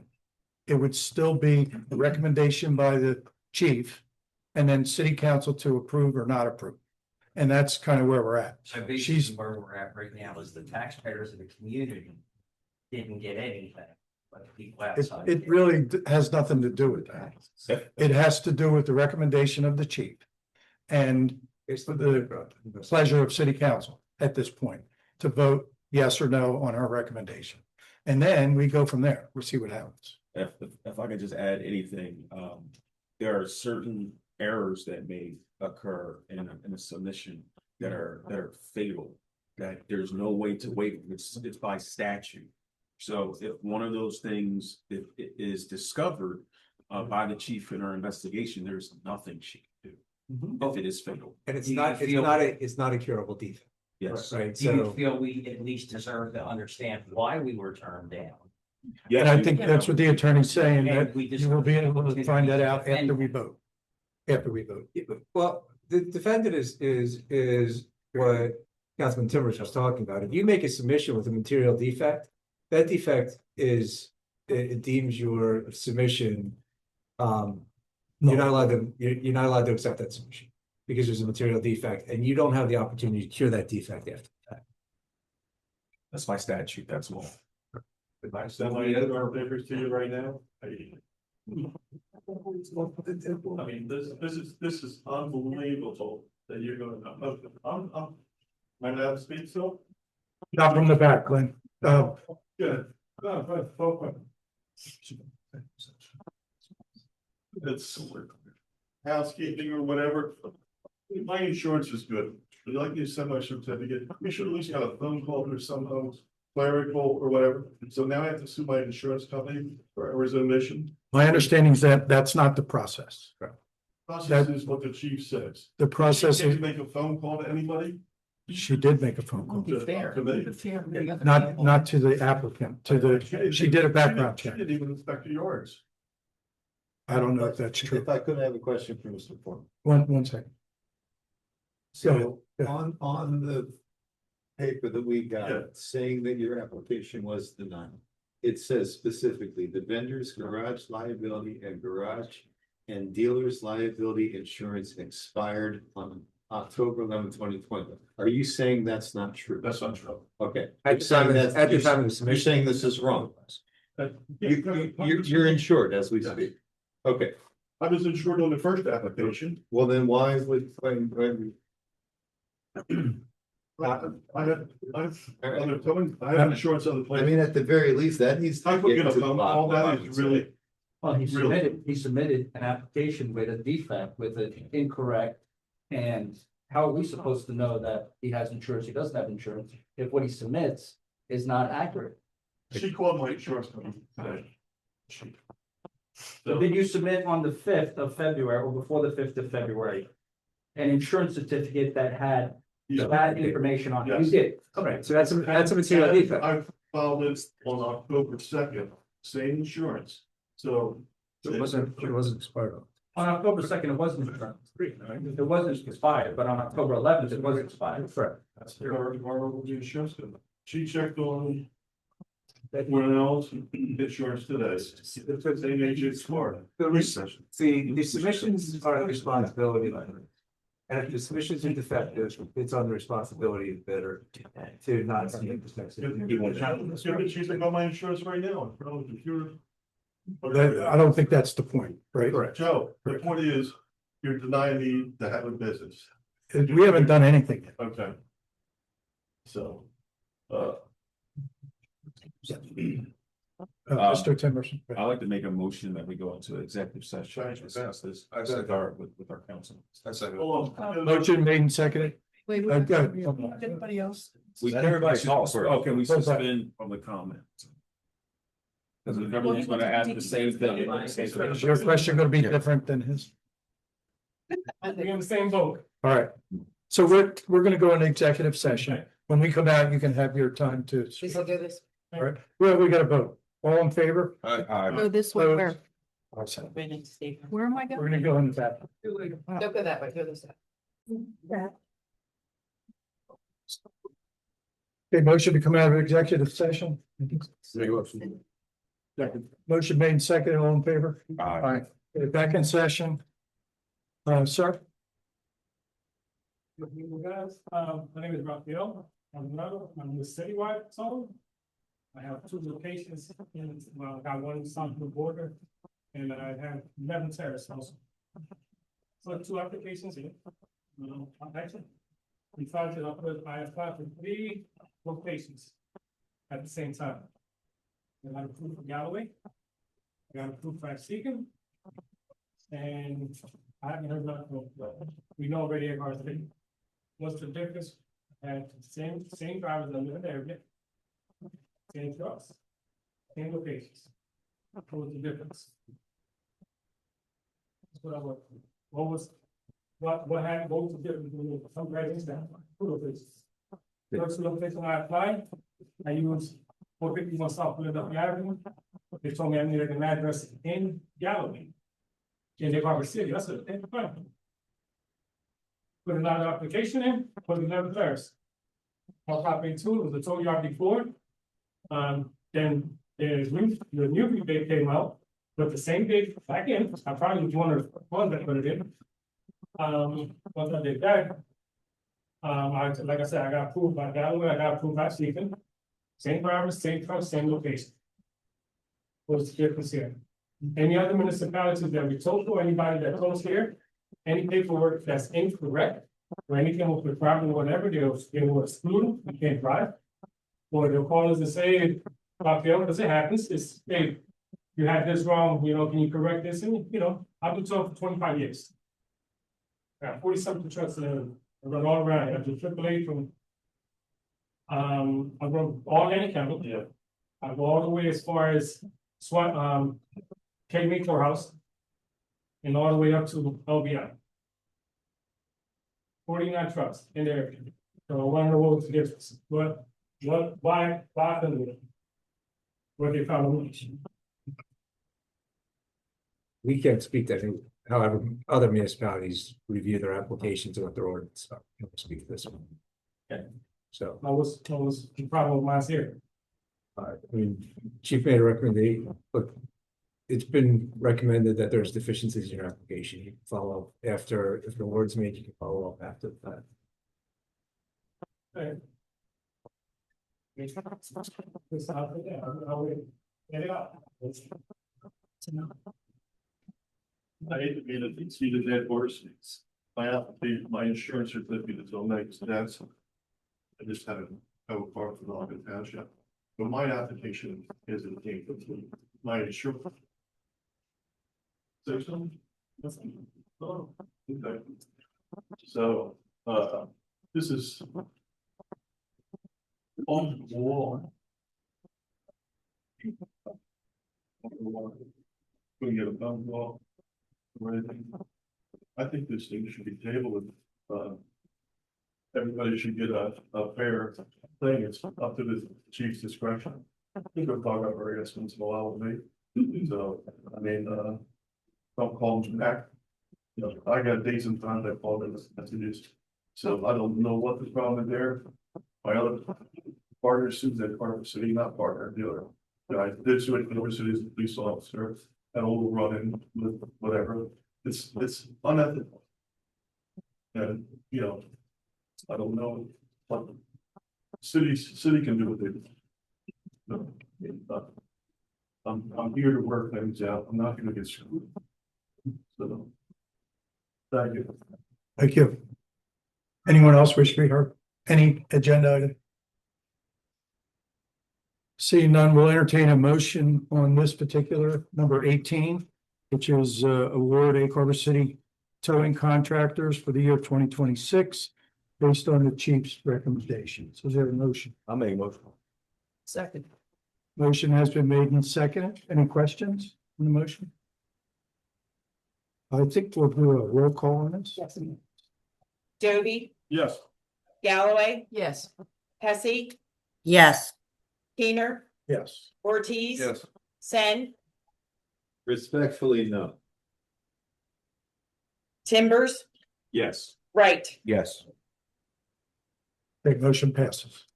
it would still be a recommendation by the chief and then city council to approve or not approve. And that's kind of where we're at. So basically where we're at right now is the taxpayers of the community didn't get anything, but the people outside. It really has nothing to do with that. It has to do with the recommendation of the chief and the pleasure of city council at this point to vote yes or no on our recommendation. And then we go from there. We'll see what happens. If I could just add anything, there are certain errors that may occur in a submission that are fatal, that there's no way to waive. It's by statute. So if one of those things is discovered by the chief in our investigation, there's nothing she can do if it is fatal. And it's not a curable defect. Yes. Right. Do you feel we at least deserve to understand why we were turned down? Yeah, and I think that's what the attorney's saying, that you will be able to find that out after we vote. Well, the defendant is what Councilman Timbers was talking about. If you make a submission with a material defect, that defect it deems your submission. You're not allowed to accept that submission because there's a material defect, and you don't have the opportunity to cure that defect after that. That's my statute. That's all. If I send my other papers to you right now, I mean, this is unbelievable that you're going to. My dad speaks so. Not from the back, Glenn. Good. It's housekeeping or whatever. My insurance is good. Would you like me to send my certificate? We should at least have a phone call or some clerical or whatever. So now I have to sue my insurance company for errors of omission. My understanding is that that's not the process. Process is what the chief says. The process Can is, you make a phone call to anybody? she did make a phone call. Be fair. To me. Be fair. Not to the applicant, she did a background check. She didn't even inspect yours. I don't know if that's true. If I could have a question for Mr. Foreman. One second. So on the paper that we got saying that your application was denied, it says specifically the vendor's garage liability and garage and dealer's liability insurance expired on October 11, 2020. Are you saying that's not true? That's not true. Okay. At the time of the submission. You're saying this is wrong. You're insured as we speak. Okay, I was insured on the first application. Well, then why would, when, I have insurance on the I plane. mean, at the very least, that needs to I get forget to the about bottom. all that is really, Well, he Really? submitted an application with a defect, with an incorrect. And how are we supposed to know that he has insurance, he doesn't have insurance, if what he submits is not accurate? she called my insurance company today. So did you submit on the 5th of February or before the 5th of February? An insurance certificate that had that information on it? You Yes. did, okay, so that's a material And defect. I filed it on October 2nd, same insurance, so. It wasn't expired. On October 2nd, it wasn't expired. It wasn't expired, but on October 11th, it was expired. Correct. That's the insurance company. She checked on. Everyone else, insurance today. Same age as Florida. The submissions are the responsibility letter. And if the submissions are defective, it's on the responsibility of the bidder to not submit the She's like, oh, my insurance right now, in front of the computer. I don't think that's the point, right? Joe, the point is, you're denying me to have a business. We haven't done anything yet. Okay. So, Mr. Timerson. I'd like to make a motion that we go into executive session. and discuss this with our council. Motion made and seconded. Wait, Go ahead. Anybody else? Everybody talk first. Oh, can we suspend public comment? Because if everyone's gonna ask the same thing. Is your question gonna be different than his? We're in the same boat. All right. So we're gonna go into executive session. When we come out, you can have your time to. We still do this. All right, well, we got a vote. All in favor? Go this way, where? Awesome. Right next to Steve. Where am I We're going? gonna go into that. Don't go that way, go this way. Okay, motion to come out of executive session. Motion made and seconded, all in favor? Aye. Okay, back in session. Sir? Good evening, guys. My name is Raphael. I'm with Citywide Zone. I have 2 locations in, I got one south of the border, and I have 11 Terrace also. So 2 applications here. Actually, besides it, I applied for 3 locations at the same time. I got approved for Galloway. I got approved for Seacon. And I haven't heard nothing, but we know already about it. What's the difference? And same drivers that live in the area. Same trucks. Same locations. What was the difference? That's what I want. What was the difference between some guys and 2 locations? First location I applied, I used 451 South Philadelphia Avenue. They told me I needed an address in Galloway. In the Harbor City, that's a fine. Put another application in, put 11 Terrace. My property 2 was I told you before. Then the new rebate came out, but the same date back in, I probably was one of the ones that put it in. Once I did that. Like I said, I got approved by Galloway, I got approved by Stephen. Same drivers, same truck, same location. What's the difference here? Any other municipalities that we told to, anybody that told us here, any paperwork that's incorrect, or anything with the problem, whatever, they will exclude, you can't drive. Or they'll call us and say, Raphael, because it happens, it's, hey, you had this wrong, can you correct this? And, I've been told for 25 years. I got 40-something trucks and I run all around, I do AAA from. I run all Atlantic County. Yeah. I go all the way as far as K-Meat Courthouse. And all the way up to LBI. 49 trucks in there. So I want to know what's the difference. Why what they found? We can't speak to, I think, however, other municipalities review their applications and what their ordinance are. We don't speak to this one. Okay. So, What was the problem with mine here? Chief made a recommendation, but it's been recommended that there's deficiencies in your application. You can follow up after, if the award's made, you can follow up after that. Okay. I'll wait. Get it out. I hate to be the, see the dead horse. My application, my insurance certificate is on next, that's. I just had a car for the Ogden Township, but my application isn't came from my insurance. So some. Oh, okay. So, this is. On the wall. Couldn't get a phone call. Or anything. I think this thing should be tabled, everybody should get a fair thing, it's up to the chief's discretion. I think we'll talk about various once in a while with me, so, I mean, don't call them back. You know, I got dates and times I called them messages, so I don't know what the problem is there. My other partner sued that part of the city, not partner, the other. I did sue it, Silver City as a police officer, an old run-in with whatever. It's unethical. And, you know, I don't know what city can do what they do. No, I'm here to work things out. I'm not gonna get screwed. So. Thank you. Thank you. Anyone else wish to be heard? Any agenda item? Seeing none, we'll entertain a motion on this particular number 18, which is award A Carver City towing contractors for the year 2026 based on the chief's recommendations. Is there a motion? I'll make a motion. Second. Motion has been made and seconded. Any questions on the motion? I think we'll do a roll call on this. Yes. Joby, Yes. Galloway, Yes. Hesse, Yes. Keener, Yes. Ortiz. Yes. Sen, Respectfully, no. Timbers, Yes. Wright. Yes. Okay, motion passes.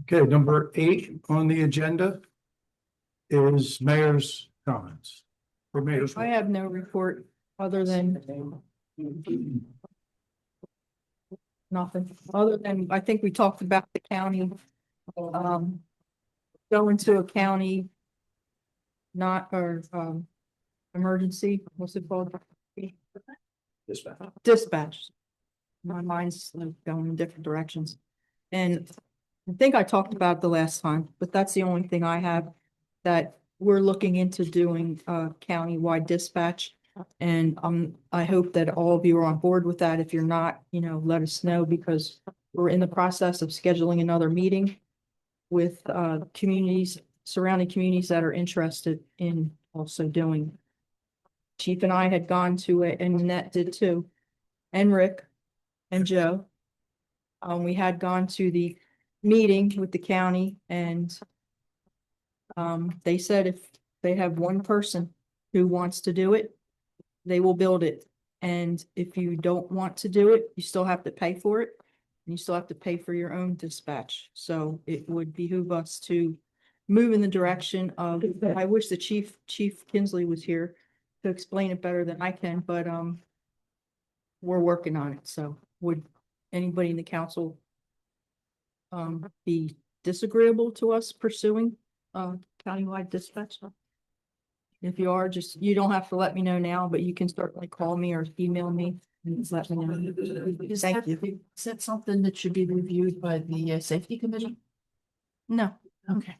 Okay, number 8 on the agenda is mayor's comments. For mayor's. I have no report other than nothing, other than, I think we talked about the county. Going to a county. Not, or, emergency, what's it called? Dispatch. My mind's going in different directions. And I think I talked about it the last time, but that's the only thing I have that we're looking into doing countywide dispatch. And I hope that all of you are on board with that. If you're not, you know, let us know, because we're in the process of scheduling another meeting with communities, surrounding communities that are interested in also doing. Chief and I had gone to it, and Annette did too, and Rick and Joe. We had gone to the meeting with the county, and they said if they have one person who wants to do it, they will build it. And if you don't want to do it, you still have to pay for it. And you still have to pay for your own dispatch. So it would behoove us to move in the direction of, I wish the Chief Kinsley was here to explain it better than I can, but we're working on it. So would anybody in the council be disagreeable to us pursuing countywide dispatch? If you are, just, you don't have to let me know now, but you can certainly call me or email me and just let me know. Thank you. Is that something that should be reviewed by the safety committee? No. Okay.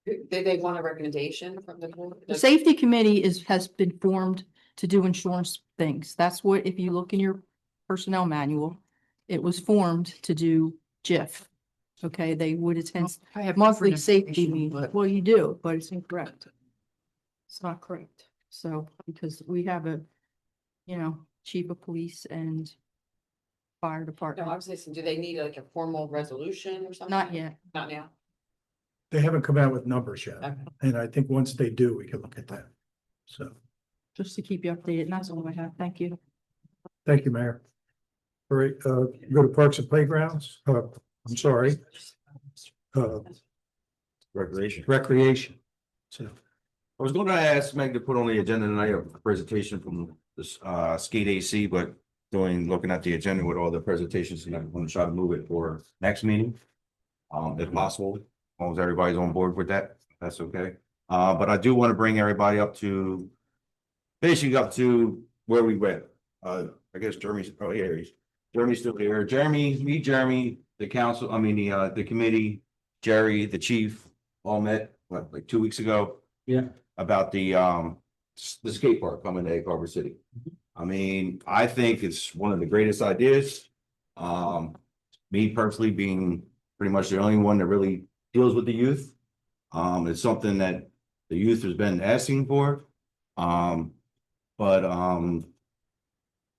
Did they want a recommendation from the board? The safety committee has been formed to do insurance things. That's what, if you look in your personnel manual, it was formed to do JIF. Okay, they would attend I have monthly different safety information, meetings. but- Well, you do, but it's incorrect. It's not correct. So, because we have a, you know, chief of police and fire No, department. I was listening, do they need like a formal resolution or something? Not yet. Not now. They haven't come out with numbers yet. Okay. And I think once they do, we can look at that. So, Just to keep you updated, and that's all I have. Thank you. thank you, Mayor. All right, go to Parks and Playgrounds. I'm sorry. Recreation. So, I was gonna ask Meg to put on the agenda tonight a presentation from this skate AC, but looking at the agenda with all the presentations, and I'm gonna try to move it for next meeting. If possible, as long as everybody's on board with that, that's okay. But I do want to bring everybody up to, basically up to where we went. I guess Jeremy's, oh, here he is. Jeremy's still here. Jeremy, the council, the committee, Jerry, the chief, all met, what, like 2 weeks ago? Yeah. About the skate park coming to Egg Harbor City. I mean, I think it's one of the greatest ideas. Me personally being pretty much the only one that really deals with the youth. It's something that the youth has been asking for.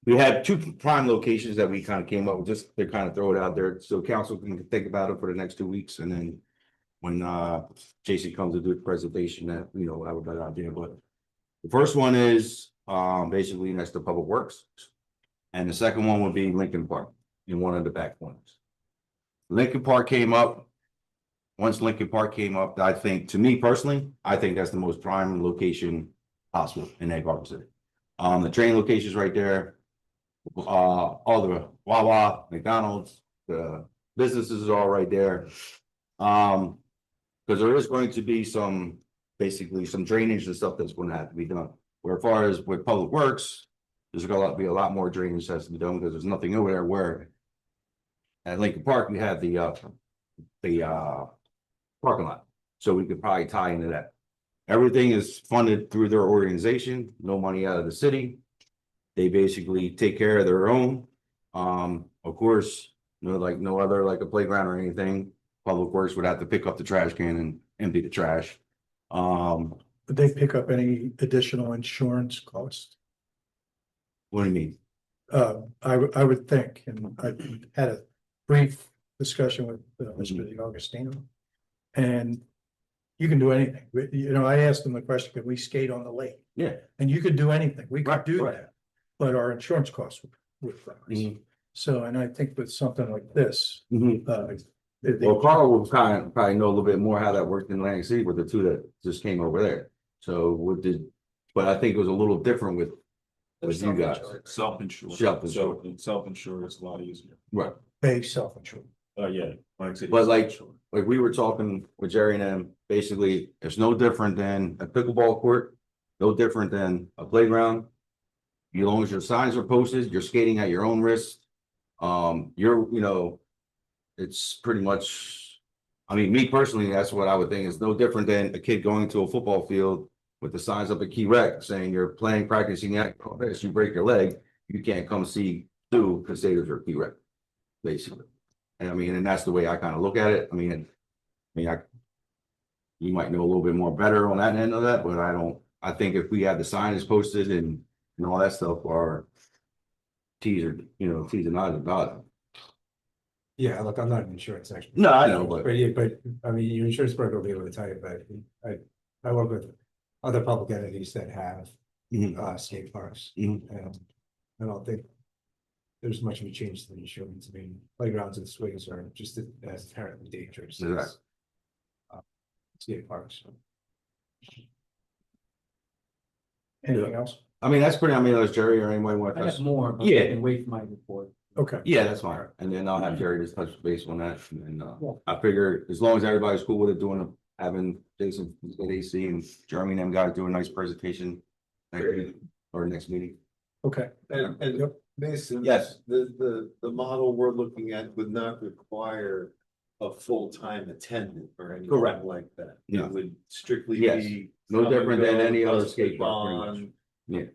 We had two prime locations that we kind of came up with, just to kind of throw it out there, so council can think about it for the next 2 weeks, and then when JC comes to do the presentation, that we'll have a better idea. But the first one is basically next to Public Works, and the second one would be Lincoln Park in one of the back corners. Lincoln Park came up. Once Lincoln Park came up, I think, to me personally, I think that's the most prime location possible in Egg Harbor City. The train location's right there. All the Wawa, McDonald's, the businesses are all right there. Because there is going to be basically some drainage and stuff that's going to have to be done. Where as far as with Public Works, there's going to be a lot more drainage that has to be done because there's nothing over there. Where at Lincoln Park we have the parking lot, so we could probably tie into that. Everything is funded through their organization, no money out of the city. They basically take care of their own. Of course, like no other, like a playground or anything. Public Works would have to pick up the trash can and empty the trash. Would they pick up any additional insurance costs? What do you mean? I would think, and I had a brief discussion with Mr. DiAugustino, and you can do anything. I asked him the question, could we skate on the lake? Yeah. And you could do anything. We could do that, but our insurance costs would rise. So, and I think with something like this, well, Carl will probably know a little bit more how that worked in Atlantic City with the two that just came over there. So but I think it was a little different with you guys. Self-insured. Self-insured is a lot easier. Right. Pay self-insured. Yeah. But like we were talking with Jerry and them, basically, it's no different than a pickleball court, no different than a playground. As long as your signs are posted, you're skating at your own risk. It's pretty much, me personally, that's what I would think is no different than a kid going to a football field with the signs up at Key Rec saying you're practicing at this, you break your leg, you can't come see two Crusaders or Key Rec, basically. And that's the way I kind of look at it. You might know a little bit more better on that end of that, but I think if we have the signs posted and all that stuff, our T's and I's about it. Yeah, look, I'm not an insurance expert. No, I know, but your insurance broker will be able to tell you, but I work with other public entities that have skate parks. And I don't think there's much of a change to the insurance. Playgrounds and swings are just as inherently dangerous as skate parks. Anything else? That's pretty, unless Jerry or anybody want to. I have more, but Yeah. I can wait for my report. Okay. Yeah, that's fine. And then I'll have Jerry just touch base on that. And I figure as long as everybody's cool with it, having Jason, AC and Jeremy and them guys do a nice presentation next week or next meeting. Okay. And Mason. Yes. The model we're looking at would not require a full-time attendant or anything Correct. like that. No. It would strictly Yes. be. No different than any other skate park, pretty much. Yeah.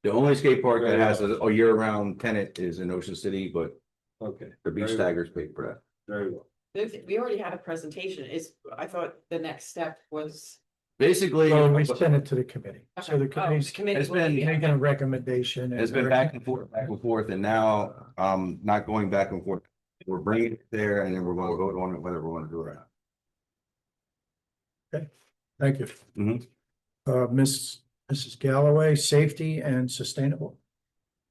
The only skate park that has a year-round tenant is in Ocean City, but Okay. the Beach Staggers pay for that. Very well. We already had a presentation. I thought the next step was. Basically. Well, we send it to the committee. So the committee's It's been making a recommendation. It's been back and forth, and now not going back and forth. We're bringing it there, and then we're going to vote on it whether we want to do it or not. Okay, thank you. Mrs. Galloway, safety and sustainable.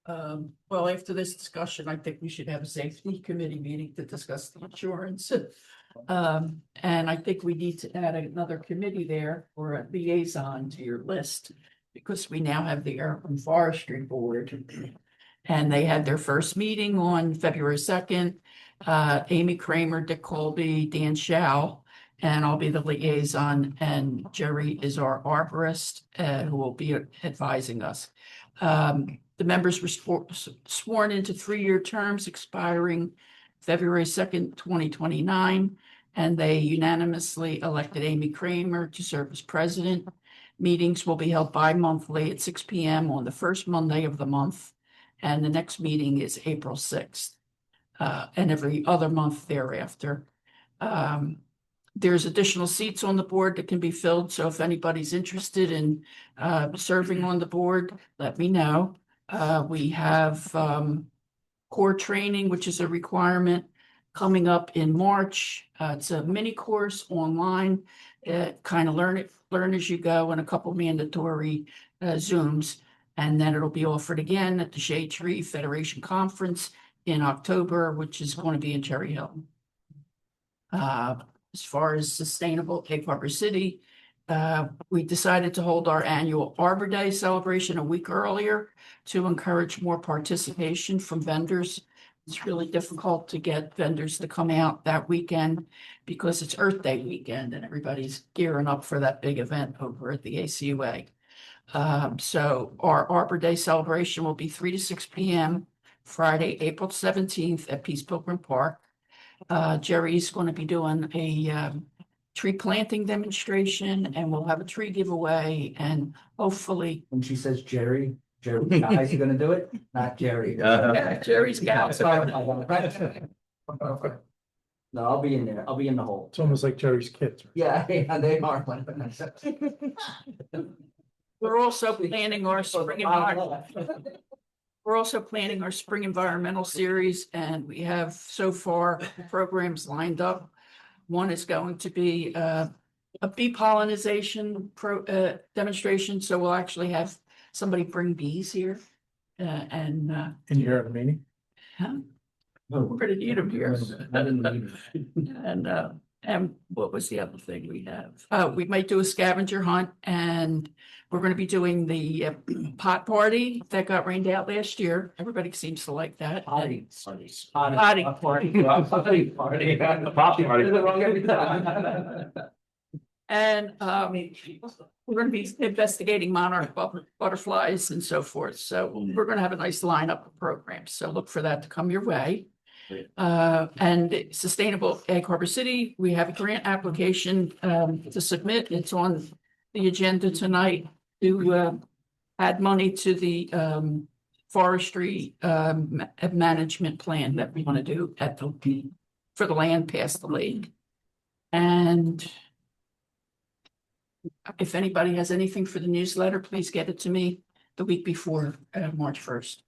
Well, after this discussion, I think we should have a safety committee meeting to discuss the insurance. And I think we need to add another committee there or a liaison to your list, because we now have the Urban Forestry Board. And they had their first meeting on February 2nd. Amy Kramer, Dick Colby, Dan Schau, And I'll be the liaison, and Jerry is our arborist, who will be advising us. The members were sworn into 3-year terms expiring February 2nd, 2029, and they unanimously elected Amy Kramer to serve as president. Meetings will be held bi-monthly at 6 p.m. on the first Monday of the month, and the next meeting is April 6th, and every other month thereafter. There's additional seats on the board that can be filled, so if anybody's interested in serving on the board, let me know. We have core training, which is a requirement, coming up in March. It's a mini course online. Kind of learn as you go, and a couple mandatory Zooms. And then it'll be offered again at the Shade Tree Federation Conference in October, which is going to be in Cherry Hill. As far as sustainable Egg Harbor City, we decided to hold our annual Arbor Day celebration a week earlier to encourage more participation from vendors. It's really difficult to get vendors to come out that weekend because it's Earth Day weekend and everybody's gearing up for that big event over at the ACUA. So our Arbor Day celebration will be 3 to 6 p.m. Friday, April 17th at Peace Pilgrim Park. Jerry's going to be doing a tree planting demonstration, and we'll have a tree giveaway, and hopefully. When she says Jerry guys are gonna do it, not Jerry. Yeah, Jerry's got. No, I'll be in there. I'll be in the hole. It's almost like Jerry's kids. Yeah, they are. We're also planning our spring environmental. We're also planning our spring environmental series, and we have so far programs lined up. One is going to be a bee pollinization demonstration. So we'll actually have somebody bring bees here, and And you're at a meeting? we're gonna need them here. And what was the other thing we have? We might do a scavenger hunt, and we're gonna be doing the pot party that got rained out last year. Everybody seems to like that. Potty. And we're gonna be investigating monarch butterflies and so forth. So we're gonna have a nice lineup of programs. So look for that to come your way. And Sustainable Egg Harbor City, we have a grant application to submit. It's on the agenda tonight to add money to the forestry management plan that we want to do at the for the land past the lake. And if anybody has anything for the newsletter, please get it to me the week before March 1st.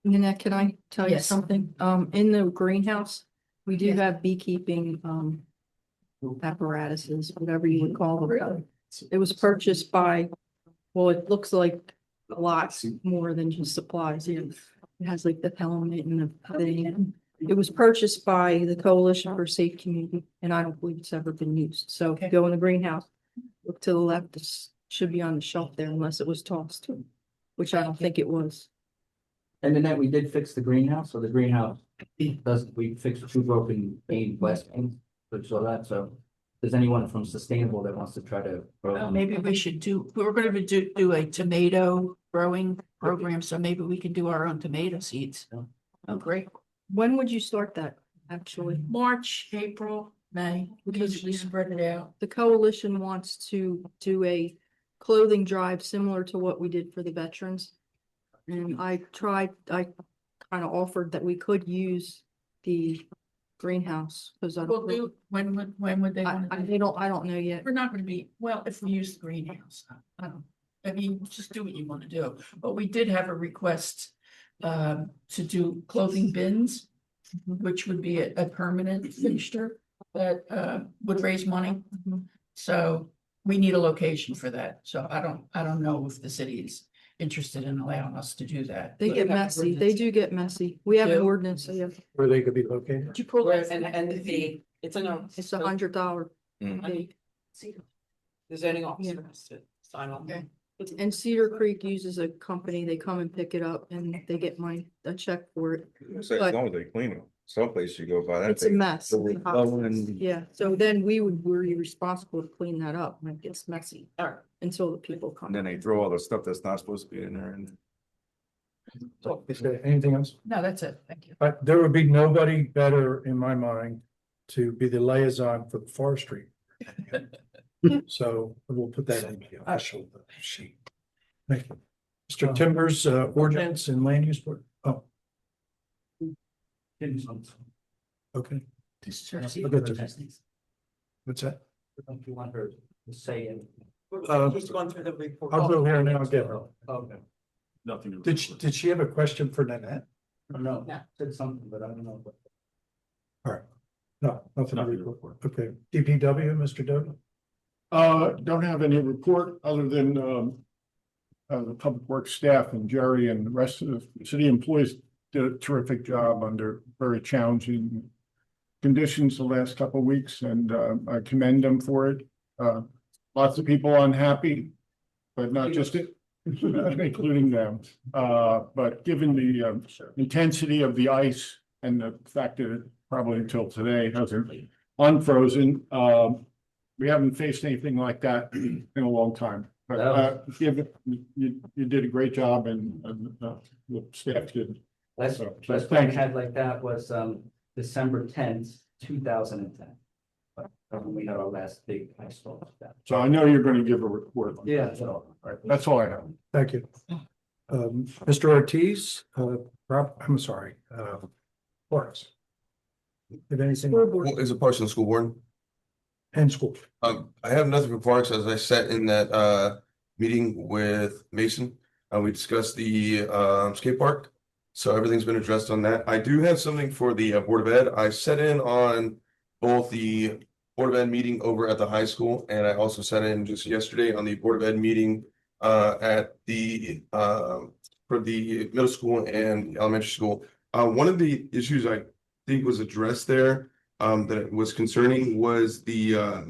Nanette, can I tell you Yes. something? In the greenhouse, we do have beekeeping, apparatuses, whatever you would call them. It was purchased by, well, it looks like a lot more than just supplies. It has like the helmet and the thing. It was purchased by the Coalition for Safe Community, and I don't believe it's ever been used. So if you go in the greenhouse, look to the left, it should be on the shelf there unless it was tossed, which I don't think it was. And then we did fix the greenhouse, so the greenhouse we fixed 2 broken pane glass panes, so there's anyone from Sustainable that wants to try to. Maybe we should we're going to do a tomato growing program, so maybe we can do our own tomato seeds. Oh, great. When would you start that, actually? March, April, May, we usually spread it out. The coalition wants to do a clothing drive similar to what we did for the veterans. And I kind of offered that we could use the greenhouse because I We'll don't. do, when would they want to do? I don't know yet. We're not going to be, well, if we use the greenhouse, I mean, just do what you want to do. But we did have a request to do clothing bins, which would be a permanent fixture that would raise money. So we need a location for that. So I don't know if the city is interested in allowing us to do that. They get messy. They do get messy. We have an Do? ordinance, so yeah. Where they could be located? Would you pull that? And the fee, it's a no. It's $100 fee. The zoning officer has to sign on. Okay. And Cedar Creek uses a company, they come and pick it up and they get a check for it. So as But- long as they clean them, someplace you go by that. It's a thing. mess. So we're blowing- Yeah, so then we're responsible to clean that up when it gets messy. Until the people come. And then they throw all the stuff that's not supposed to be in there and. Is there anything else? No, that's it. Thank you. There would be nobody better in my mind to be the liaison for the forestry. So we'll put that in the official sheet. Thank you. Mr. Timbers, ordinance and land use board. Oh, okay. Look at the- What's that? Don't you want her to say it? He's going through the report. I'll go here and I'll get her. Okay. Nothing. Did she have a question for Nanette? No, said something, but I don't know. All right. No, nothing to report. Okay, DPW, Mr. Doty? Don't have any report other than, the public works staff and Jerry and the rest of the city employees did a terrific job under very challenging conditions the last couple of weeks, and, I commend them for it. Lots of people unhappy, but not just it, including them. But given the, intensity of the ice and the fact that it probably until today hasn't unfrozen, we haven't faced anything like that in a long time. But you did a great job and the staff did. Last So time I had like that was December 10th, 2010. We had our last big ice storm. So I know you're going to give a report. on that. Yeah. So, all right, that's all I have. Thank you. Mr. Ortiz, I'm sorry, Forrest. Did anything? Well, is it Parks and School Board? And school. I have nothing for Parks, as I sat in that meeting with Mason. We discussed the skate park. So everything's been addressed on that. I do have something for the Board of Ed. I sat in on both the Board of Ed meeting over at the high school, and I also sat in just yesterday on the Board of Ed meeting at the for the middle school and elementary school. One of the issues I think was addressed there that was concerning was the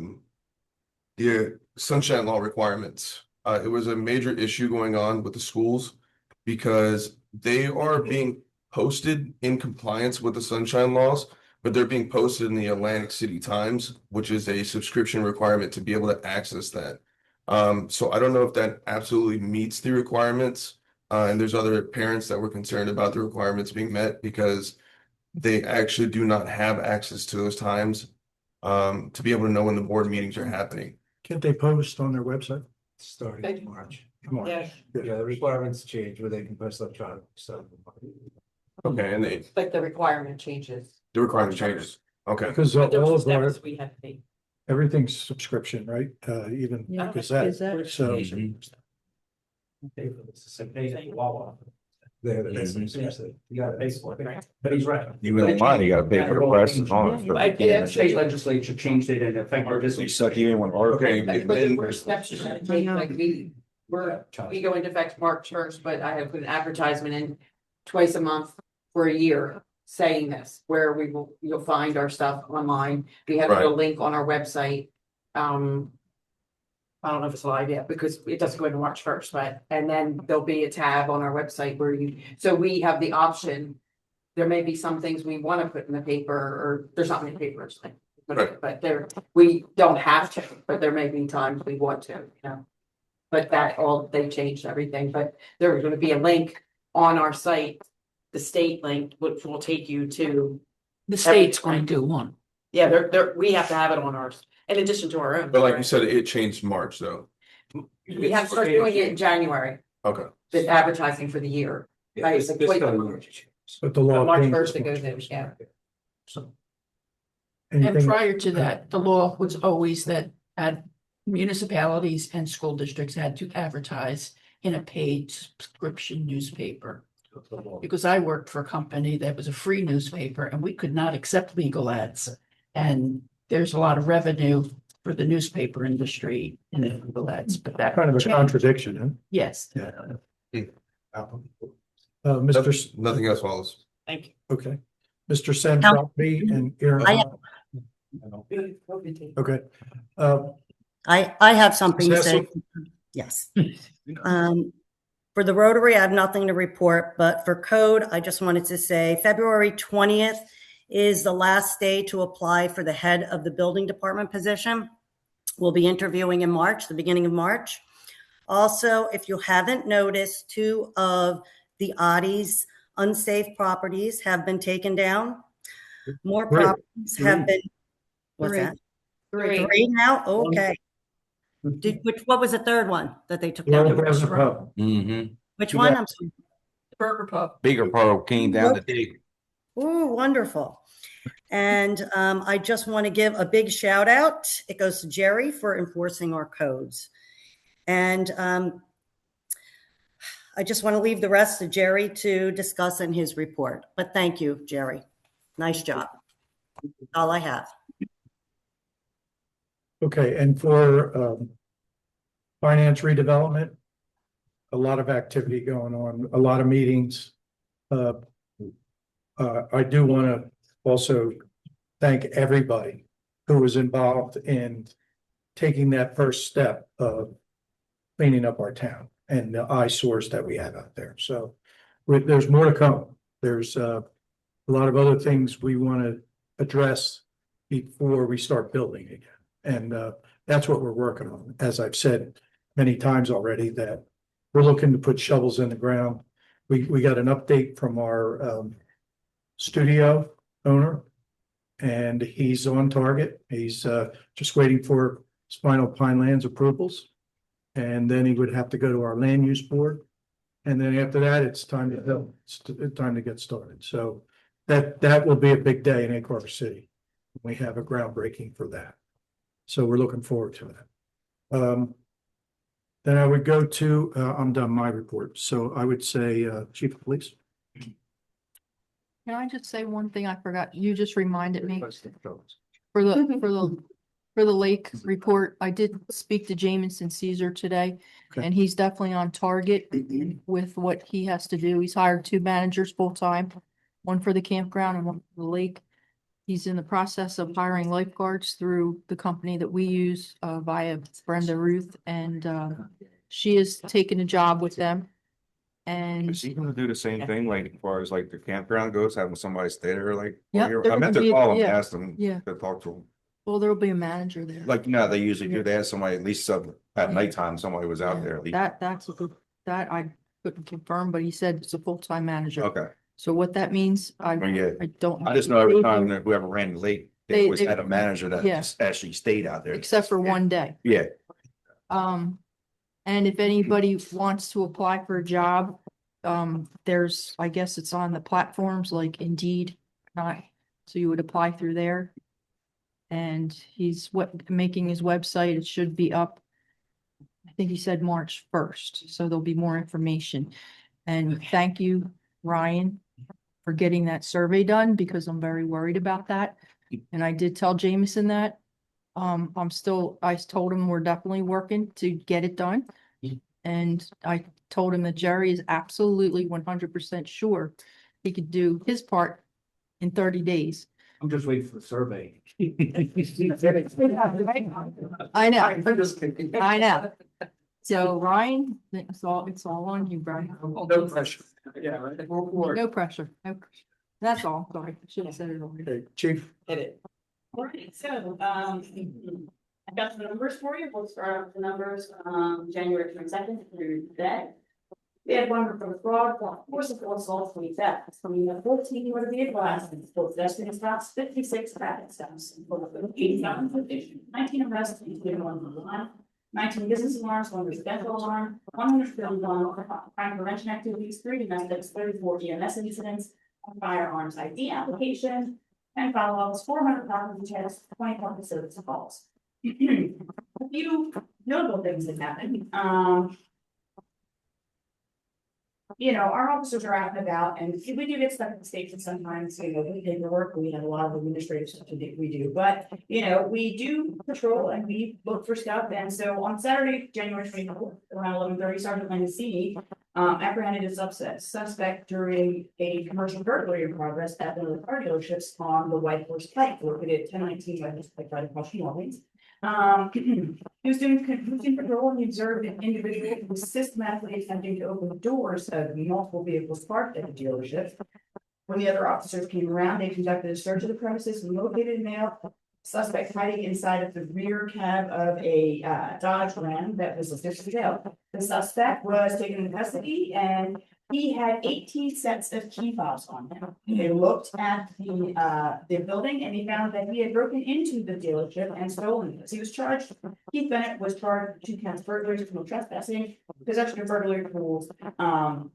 sunshine law requirements. It was a major issue going on with the schools because they are being posted in compliance with the sunshine laws, but they're being posted in the Atlantic City Times, which is a subscription requirement to be able to access that. So I don't know if that absolutely meets the requirements. And there's other parents that were concerned about the requirements being met because they actually do not have access to those times to be able to know when the board meetings are happening. Can't they post on their website? Starting in March. Yeah. Yeah, the requirements change where they can post electronic stuff. Okay, and Like the requirement changes. the requirement changes. Okay. Because But there all was of our, steps we had to take. everything's subscription, right? Even Yeah, Gazette. Gazette. So Pay for this, it's a pay for Wawa. There, You gotta pay for it, but he's right. Even online, you gotta pay for the press and all that stuff. The state legislature changed it and effective this You week. suck you in one article. Okay, But and the then first steps you gotta take, like we go into effect March 1st, but I have put an advertisement in twice a month for a year. Saying this, where you'll find our stuff online. We have a Right. link on our website. I don't know if it's live yet because it doesn't go into March 1st, but, and then there'll be a tab on our website where so we have the option. There may be some things we want to put in the paper or there's not many papers, like, Right. but we don't have to, but there may be times we want to, you know. But they changed everything, but there's gonna be a link on our site, the state link, which will take you to. The state's going to do one. Yeah, we have to have it on ours, in addition to our own. but like you said, it changed March though. We have to start doing it in January, Okay. the advertising for the year. Right, it's like but the law. March changes 1st it goes in, yeah. And Anything- prior to that, the law was always that municipalities and school districts had to advertise in a paid subscription newspaper. Because I worked for a company that was a free newspaper and we could not accept legal ads. And there's a lot of revenue for the newspaper industry in the legal ads, but that. Kind of a changed. contradiction, huh? Yes. Yeah. Hmm. Mr. Nothing else, Wallace. Thank you. Okay. Mr. Santropi and Aaron. I- Okay. I have something to say. Cecil? Yes. For the Rotary, I have nothing to report, but for code, I just wanted to say February 20th is the last day to apply for the head of the building department position. We'll be interviewing in March, the beginning of March. Also, if you haven't noticed, 2 of the Audie's unsafe properties have been taken down. More properties have been, what's that? 3 now? Okay. What was the third one that they took down? Which one? I'm sorry. Burger Pub. Bigger Pearl came down today. Ooh, wonderful. And I just want to give a big shout out. It goes to Jerry for enforcing our codes. And I just want to leave the rest to Jerry to discuss in his report. But thank you, Jerry. Nice job. That's all I have. Okay, and for finance redevelopment, a lot of activity going on, a lot of meetings. I do want to also thank everybody who was involved in taking that first step of cleaning up our town and the eyesores that we have out there. So there's more to come. There's a lot of other things we want to address before we start building again. And that's what we're working on. As I've said many times already, that we're looking to put shovels in the ground. We got an update from our studio owner, and he's on target. He's just waiting for Spinal Pine Lands approvals. And then he would have to go to our land use board. And then after that, it's time to build. It's time to get started. So that will be a big day in Egg Harbor City. We have a groundbreaking for that. So we're looking forward to that. Then I would go to, I'm done my report. So I would say, Chief of Police. Can I just say one thing I forgot? You just reminded me for the lake report. I did speak to Jamison Caesar today, Okay. and he's definitely on target with what he has to do. He's hired 2 managers full-time, one for the campground and one for the lake. He's in the process of hiring lifeguards through the company that we use via Brenda Ruth, and she has taken a job with them. And Is he gonna do the same thing, like, as far as like the campground goes, having somebody stay there, like? Yeah, while they're I meant gonna to be- call him, yeah, ask him, yeah. to talk to him. Well, there'll be a manager there. Like, they usually do, they have somebody, at least at nighttime, somebody was out there at least. That's a good, that I couldn't confirm, but he said it's a full-time manager. Okay, So what that means, I yeah, don't. I just know every time that whoever ran the lake, they They- always they- had a manager that yeah. just actually stayed out there. Except for one day. Yeah, And if anybody wants to apply for a job, there's, I guess it's on the platforms like Indeed, so you would apply through there. And he's making his website. It should be up. I think he said March 1st, so there'll be more information. And thank you, Ryan, for getting that survey done, because I'm very worried about that. And I did tell Jameson that. I told him we're definitely working to get it done. And I told him that Jerry is absolutely 100% sure he could do his part in 30 days. I'm just waiting for the survey. I know. I'm just kidding. I know. So Ryan, it's all on you, Brian. No pressure. Yeah, right. No pressure. No pressure. That's all. Sorry, I should have said it already. Okay, Chief. Hit it. All right, so, I've got the numbers for you. We'll start with the numbers, January 22nd through today. We had one for the fraud, forcible assault, 20 thefts. We have 14 motor vehicle accidents, both pedestrian stops, 56 traffic stops, and 87 convictions, 19 arrests, including 1 on the line, 19 business alarms, 1 residential alarm, 151 crime prevention activities, 3 domestics, 34 EMS incidents, 1 firearms ID application, and follow-ups, 400 property checks, 24 facilities calls. A few notable things that happened. Our officers are out and about, and we do get stuck at the station sometimes, with paperwork, we have a lot of administrative stuff to do, we do, but, we do patrol and we look for stuff, and so on Saturday, January 24th, around 11:30, Sergeant Mancini apprehended a suspect during a commercial burglary in progress at one of the car dealerships on the White Horse Pike, located at 1019 White Horse Pike, right across from Orleans. He was doing cruising patrol and he observed an individual who was systematically attempting to open the doors of multiple vehicles parked at the dealership. When the other officers came around, they conducted a search of the premises and located a male suspect hiding inside of the rear cab of a Dodge Ram that was listed for sale. The suspect was taken into custody and he had 18 sets of key fobs on him. They looked at the building and he found that he had broken into the dealership and stolen this. He was charged. Keith Bennett was charged with 2 counts of burglary, criminal trespassing, possession of burglary tools, and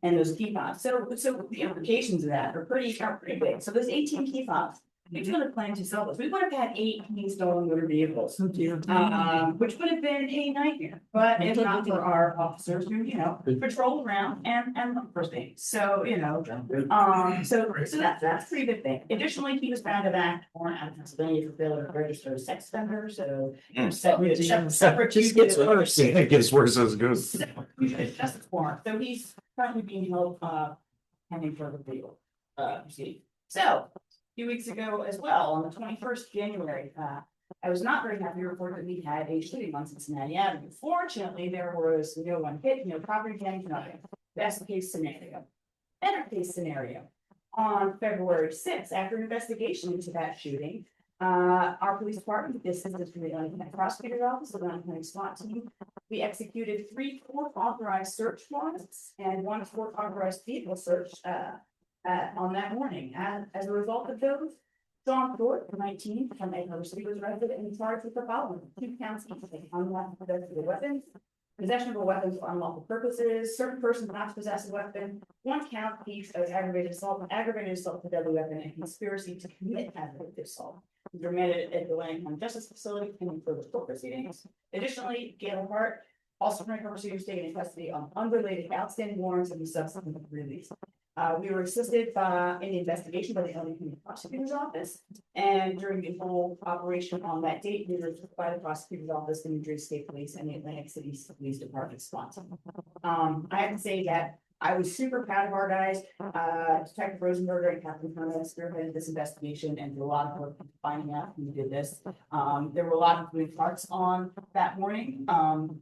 those key fobs. So the implications of that are pretty big. So there's 18 key fobs. We would have planned to sell those. We would have had 18 stolen motor vehicles, which would have been a nightmare. But if not for our officers who, patrol around and look for things. So, so that's a pretty good thing. Additionally, he was found of act warrant out of Pennsylvania for failure to register a sex offender. So separate. It gets worse as it goes. Justice warrant. So he's currently being held pending further legal proceeding. So. Few weeks ago as well, on the 21st January, I was not very happy to report that we had a shooting on Cincinnati Avenue. Fortunately, there was no one hit, no property damage, nothing. Best case scenario. Better case scenario. On February 6th, after an investigation into that shooting, our police department, this is the County Prosecutor's Office, the Atlantic County SWAT team, we executed 3 court authorized search warrants and 1 court authorized vehicle search on that morning. And as a result of those, John Thorpe, 19, from Egg Harbor City, was arrested and charged with the following: 2 counts of unlawful possession of weapons, possession of a weapon for unlawful purposes, certain persons not to possess a weapon, 1 count each of aggravated assault with a deadly weapon, and conspiracy to commit aggravated assault. These were remanded at the Atlantic County Justice Facility pending further court proceedings. Additionally, Gail Hart, also from Egg Harbor City, was taken in custody on unrelated outstanding warrants and was subsequently released. We were assisted in the investigation by the Atlantic County Prosecutor's Office, and during the whole operation on that date, we were assisted by the Prosecutor's Office, the New Jersey State Police, and the Atlantic City Police Department sponsor. I have to say that I was super proud of our guys. Detective Rosenberger and Captain Herman spearheaded this investigation and did a lot of work finding out who did this. There were a lot of moving parts on that morning,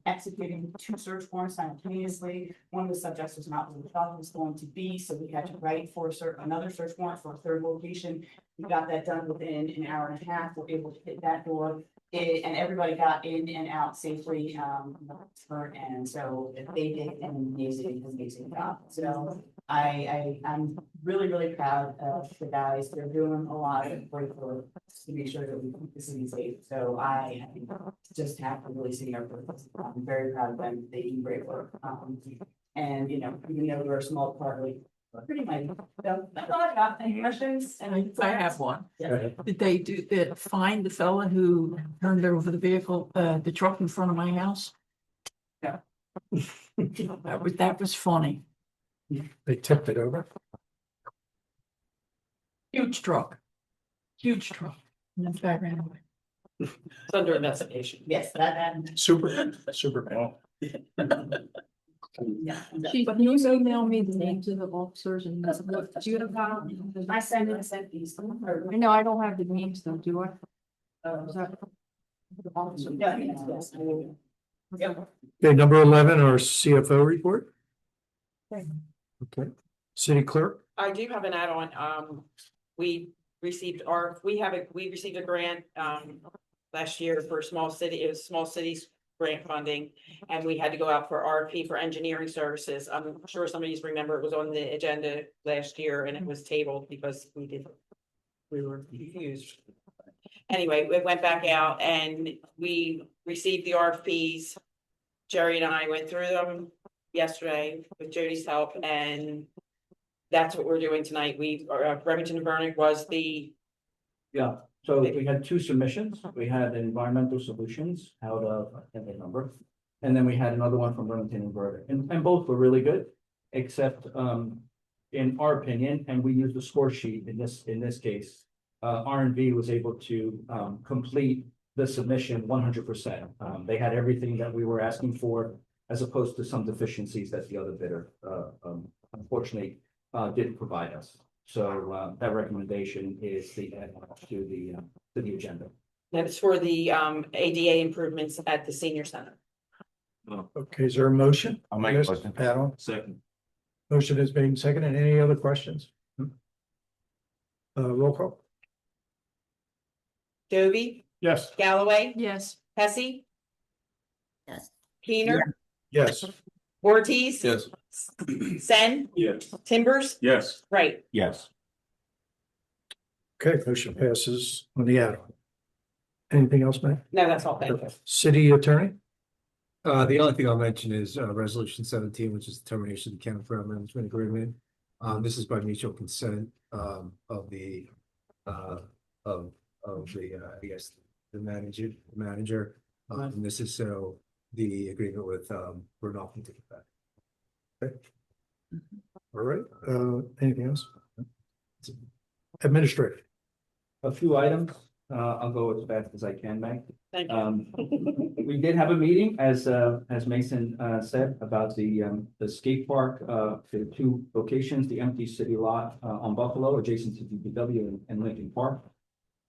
executing 2 search warrants simultaneously. One of the subjects was not where we thought it was going to be, so we had to write for another search warrant for a 3rd location. We got that done within an hour and a half. We're able to hit that door. And everybody got in and out safely, and so they did an amazing job. So I'm really proud of the guys. They're doing a lot of great work to make sure that we keep the city safe. So I just have to really see our purpose. I'm very proud of them. They do great work. And even though we're a small department, pretty mighty. So that's all I got. Any questions? And I have one. Yeah. Did they find the fella who turned over the vehicle, the truck in front of my house? Yeah. That was funny. They tipped it over. Huge truck. And that guy ran away. It's under investigation. Yes, that. Superman. Yeah. Chief, can you email me the names of the officers and? Do you have I sent these. I know I don't have the names though, do I? Is that? Yeah, yes. Okay, number 11, our CFO report. Okay, city clerk. I do have an add-on. We received a grant, last year for small cities grant funding. And we had to go out for RFP for engineering services. I'm sure some of you remember it was on the agenda last year and it was tabled because we were confused. Anyway, we went back out and we received the RFPs. Jerry and I went through them yesterday with Jody's help, and that's what we're doing tonight. Remington and Vernon was the. Yeah, so we had 2 submissions. We had environmental solutions out of, I can't remember. And then we had another one from Remington and Vernon, and both were really good, except in our opinion, and we used the score sheet in this case. R&V was able to complete the submission 100%. They had everything that we were asking for, as opposed to some deficiencies that the other bidder unfortunately didn't provide us. So that recommendation is the add to the agenda. That's for the ADA improvements at the senior center. Okay, is there a motion? I'll make a Yes, motion. Pat on. Second. Motion is being seconded. Any other questions? Roll call? Dovey, Yes. Galloway, Yes. Hesse, Yes. Keener, Yes. Ortiz. Yes. Sen, Yes. Timbers, Yes. right. Yes. Okay, motion passes on the add-on. Anything else, Matt? No, that's all. Thank you. City attorney? The only thing I'll mention is, resolution 17, which is the termination of the county fair management agreement. This is by mutual consent, of the, I guess, the manager. And this is so the agreement with, Bernal can take it back. Okay. All right, anything else? Administrative. A few items, I'll go as fast as I can, Meg. Thank you. We did have a meeting, as Mason, said, about the skate park, the two locations, the empty city lot, on Buffalo, adjacent to DPW and Lincoln Park.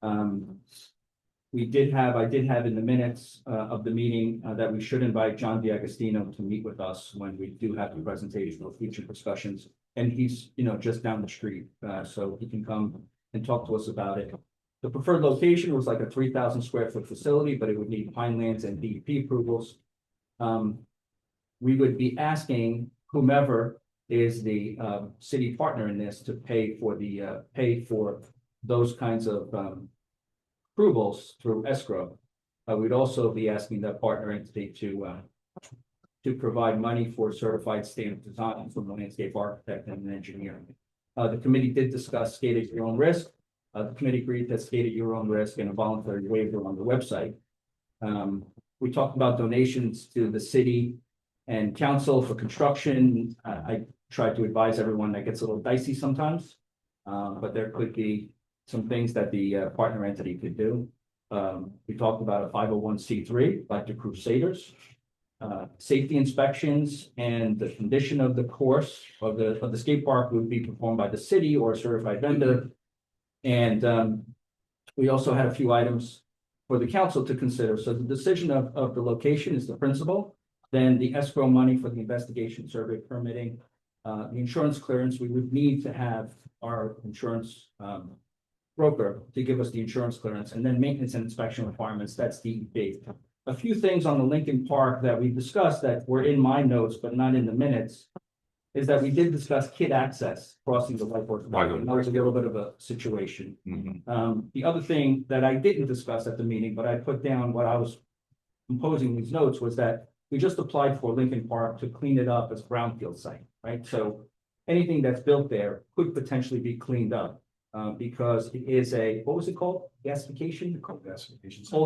I did have in the minutes, of the meeting, that we should invite John DiAgostino to meet with us when we do have the presentation or future discussions. And he's, just down the street, so he can come and talk to us about it. The preferred location was like a 3,000 square foot facility, but it would need Pinelands and DEP approvals. We would be asking whomever is the city partner in this to pay for those kinds of approvals through escrow. We'd also be asking that partner entity to provide money for certified standard design from a landscape architect and an engineer. The committee did discuss skate at your own risk. The committee agreed that skate at your own risk and a voluntary waiver on the website. We talked about donations to the city and council for construction. I tried to advise everyone that gets a little dicey sometimes, but there could be some things that the partner entity could do. We talked about a 501c3 like the Crusaders. Safety inspections and the condition of the course of the skate park would be performed by the city or a certified vendor. And we also had a few items for the council to consider. So the decision of the location is the principal, then the escrow money for the investigation survey permitting, the insurance clearance, we would need to have our insurance broker to give us the insurance clearance, and then maintenance and inspection requirements, that's DEP. A few things on the Lincoln Park that we discussed that were in my notes, but not in the minutes, is that we did discuss kid access crossing the whiteboard. That was a little bit of a situation. The other thing that I didn't discuss at the meeting, but I put down what I was composing these notes, was that we just applied for Lincoln Park to clean it up as a brownfield site, right? So anything that's built there could potentially be cleaned up. Because it is what was it called? Gasification? Coal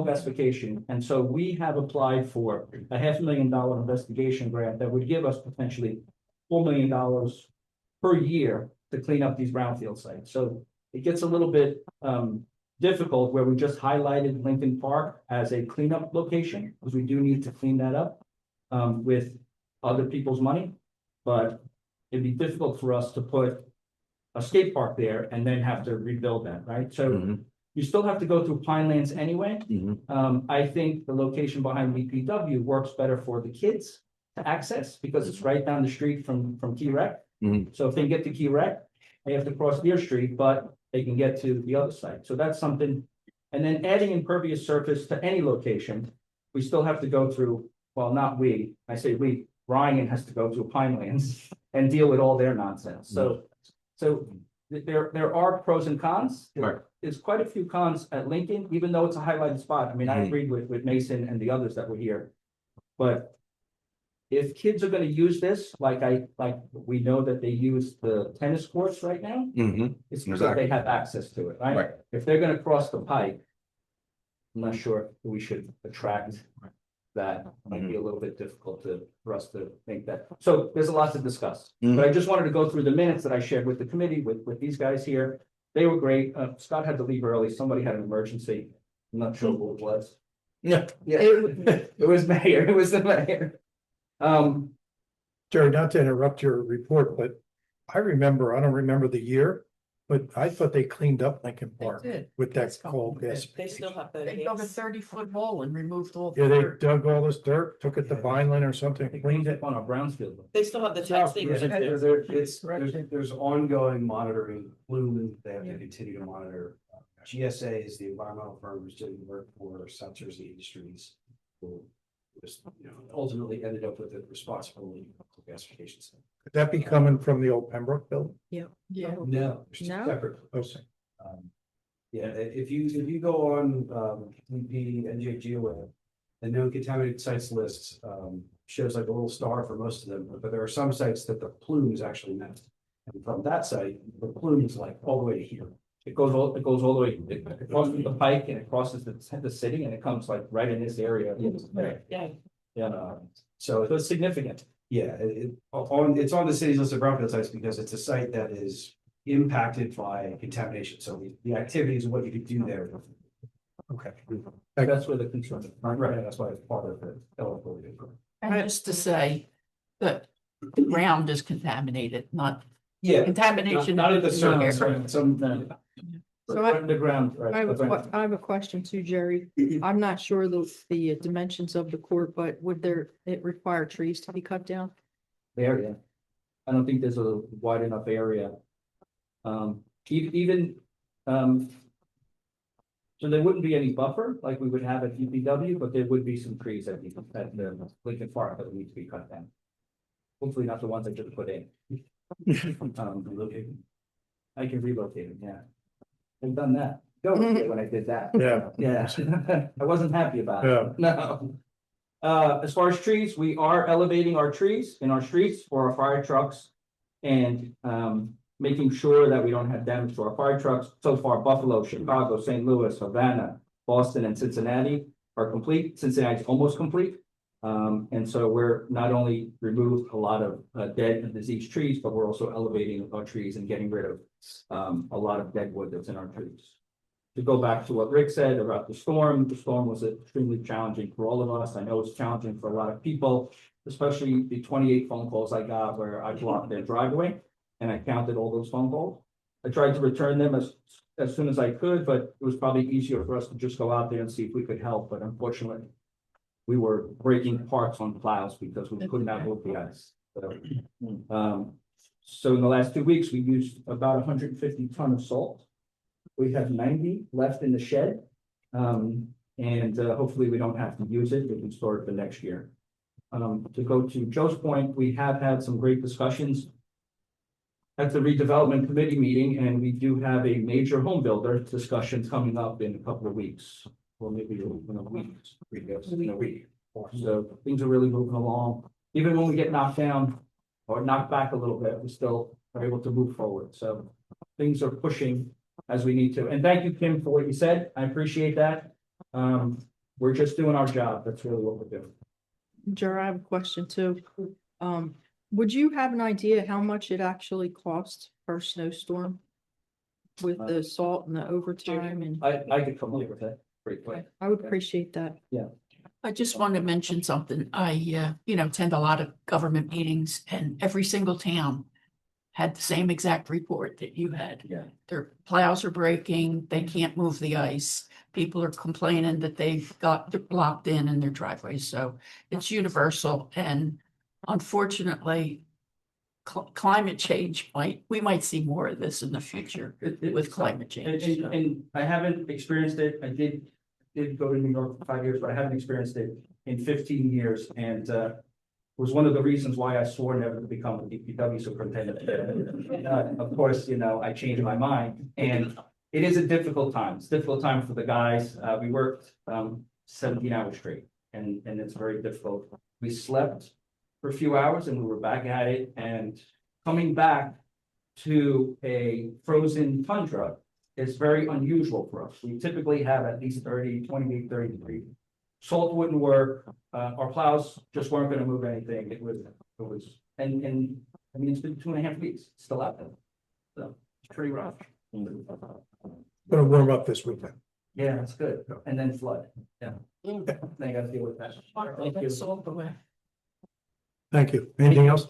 gasification. And so we have applied for a $500,000 investigation grant that would give us potentially $4 million per year to clean up these brownfield sites. So it gets a little bit difficult where we just highlighted Lincoln Park as a cleanup location, because we do need to clean that up with other people's money. But it'd be difficult for us to put a skate park there and then have to rebuild that, right? So you still have to go through Pinelands anyway. I think the location behind DPW works better for the kids to access because it's right down the street from Key Rec. So if they get to Key Rec, they have to cross Deer Street, but they can get to the other side. So that's something. And then adding impervious surface to any location, we still have to go through, well, not we, I say we, Ryan has to go through Pinelands and deal with all their nonsense. So there are pros and cons. There's quite a few cons at Lincoln, even though it's a highlighted spot. I mean, I agreed with Mason and the others that were here. But if kids are gonna use this, like we know that they use the tennis courts right now, it's because they have access to it, right? If they're gonna cross the pike, I'm not sure we should attract that. Might be a little bit difficult for us to think that. So there's a lot to discuss. But I just wanted to go through the minutes that I shared with the committee, with these guys here. They were great. Scott had to leave early. Somebody had an emergency. I'm not sure who it was. Yeah, it was mayor. It was the mayor. Jerry, not to interrupt your report, but I don't remember the year, But I thought they cleaned up Lincoln Park did. with that cold gas. They still have the. They dug a 30-foot hole and removed all. Yeah, the they dirt. dug all this dirt, took it to Vineland or something, They cleaned cleaned it. up on our Brownsfield. They still have the testing. There's ongoing monitoring, Bloom, they have to continue to monitor. GSA is the environmental firm who's doing work for South Jersey Industries. Who just, ultimately ended up with the responsibility of gasification. Center. Could that be coming from the old Pembroke building? Yeah. No, there's two No? separate. Okay. Yeah, if you go on, EP, NJGOA, the known contaminated sites list, shows like a little star for most of them, but there are some sites that the plume is actually met. And from that site, the plume is like all the way to here. It goes all the way, it crosses the pike and it crosses the city and it comes like right in this area. Yeah. Yeah, so it's significant. Yeah, it's on the city's list of brownfield sites because it's a site that is impacted by contamination. So the activities and what you could do there. Okay. That's where the concern is. Right, that's why it's part of the eligibility. And just to say that the ground is contaminated, not Yeah. contamination. Not at the in the air. surface, some. So I- Underground, right. I have a question too, Jerry. I'm not sure the dimensions of the court, but would it require trees to be cut down? There, yeah. I don't think there's a wide enough area. Even, so there wouldn't be any buffer like we would have at DPW, but there would be some trees at the Lincoln Park that would need to be cut down. Hopefully not the ones I just put in. I can relocate them, yeah. I've done that. When I did that. Yeah. Yeah, I wasn't happy about Yeah. it, no. As far as trees, we are elevating our trees in our streets for our fire trucks. And making sure that we don't have damage to our fire trucks. So far, Buffalo, Chicago, St. Louis, Havana, Boston, and Cincinnati are complete. Cincinnati's almost complete. And so we're not only removed a lot of dead and diseased trees, but we're also elevating our trees and getting rid of a lot of dead wood that's in our trees. To go back to what Rick said about the storm was extremely challenging for all of us. I know it's challenging for a lot of people, especially the 28 phone calls I got where I blocked their driveway and I counted all those phone calls. I tried to return them as soon as I could, but it was probably easier for us to just go out there and see if we could help. But unfortunately, we were breaking parts on plows because we could not move the ice. So in the last 2 weeks, we used about 150 tons of salt. We have 90 left in the shed. And hopefully we don't have to use it. We can store it for next year. To go to Joe's point, we have had some great discussions at the redevelopment committee meeting, and we do have a major home builder discussion coming up in a couple of weeks. Or maybe in a week. So things are really moving along. Even when we get knocked down or knocked back a little bit, we still are able to move forward. So things are pushing as we need to. And thank you, Kim, for what you said. I appreciate that. We're just doing our job. That's really what we're doing. Jerry, I have a question too. Would you have an idea how much it actually costs per snowstorm? With the salt and the overtime and I could come up with that pretty quick. I would appreciate that. Yeah. I just want to mention something. I, attend a lot of government meetings and every single town had the same exact report that you had. Yeah. Their plows are breaking, they can't move the ice. People are complaining that they're blocked in their driveways. So it's universal. And unfortunately, climate change we might see more of this in the future with climate change. And I haven't experienced it. I did go to New York for 5 years, but I haven't experienced it in 15 years. And was one of the reasons why I swore never to become a DPW superintendent. Of course, I changed my mind, and it is a difficult time. It's a difficult time for the guys. We worked 17 hours straight, and it's very difficult. We slept for a few hours and we were back at it, and coming back to a frozen tundra is very unusual for us. We typically have at least 28, 30 degrees. Salt wouldn't work. Our plows just weren't going to move anything. It was, and I mean, it's been 2.5 weeks, it's still out there. So it's pretty rough. Gonna warm up this weekend. Yeah, that's good. And then flood. Yeah. They got to deal with that. Thank you. That's all the way. Thank you. Anything else?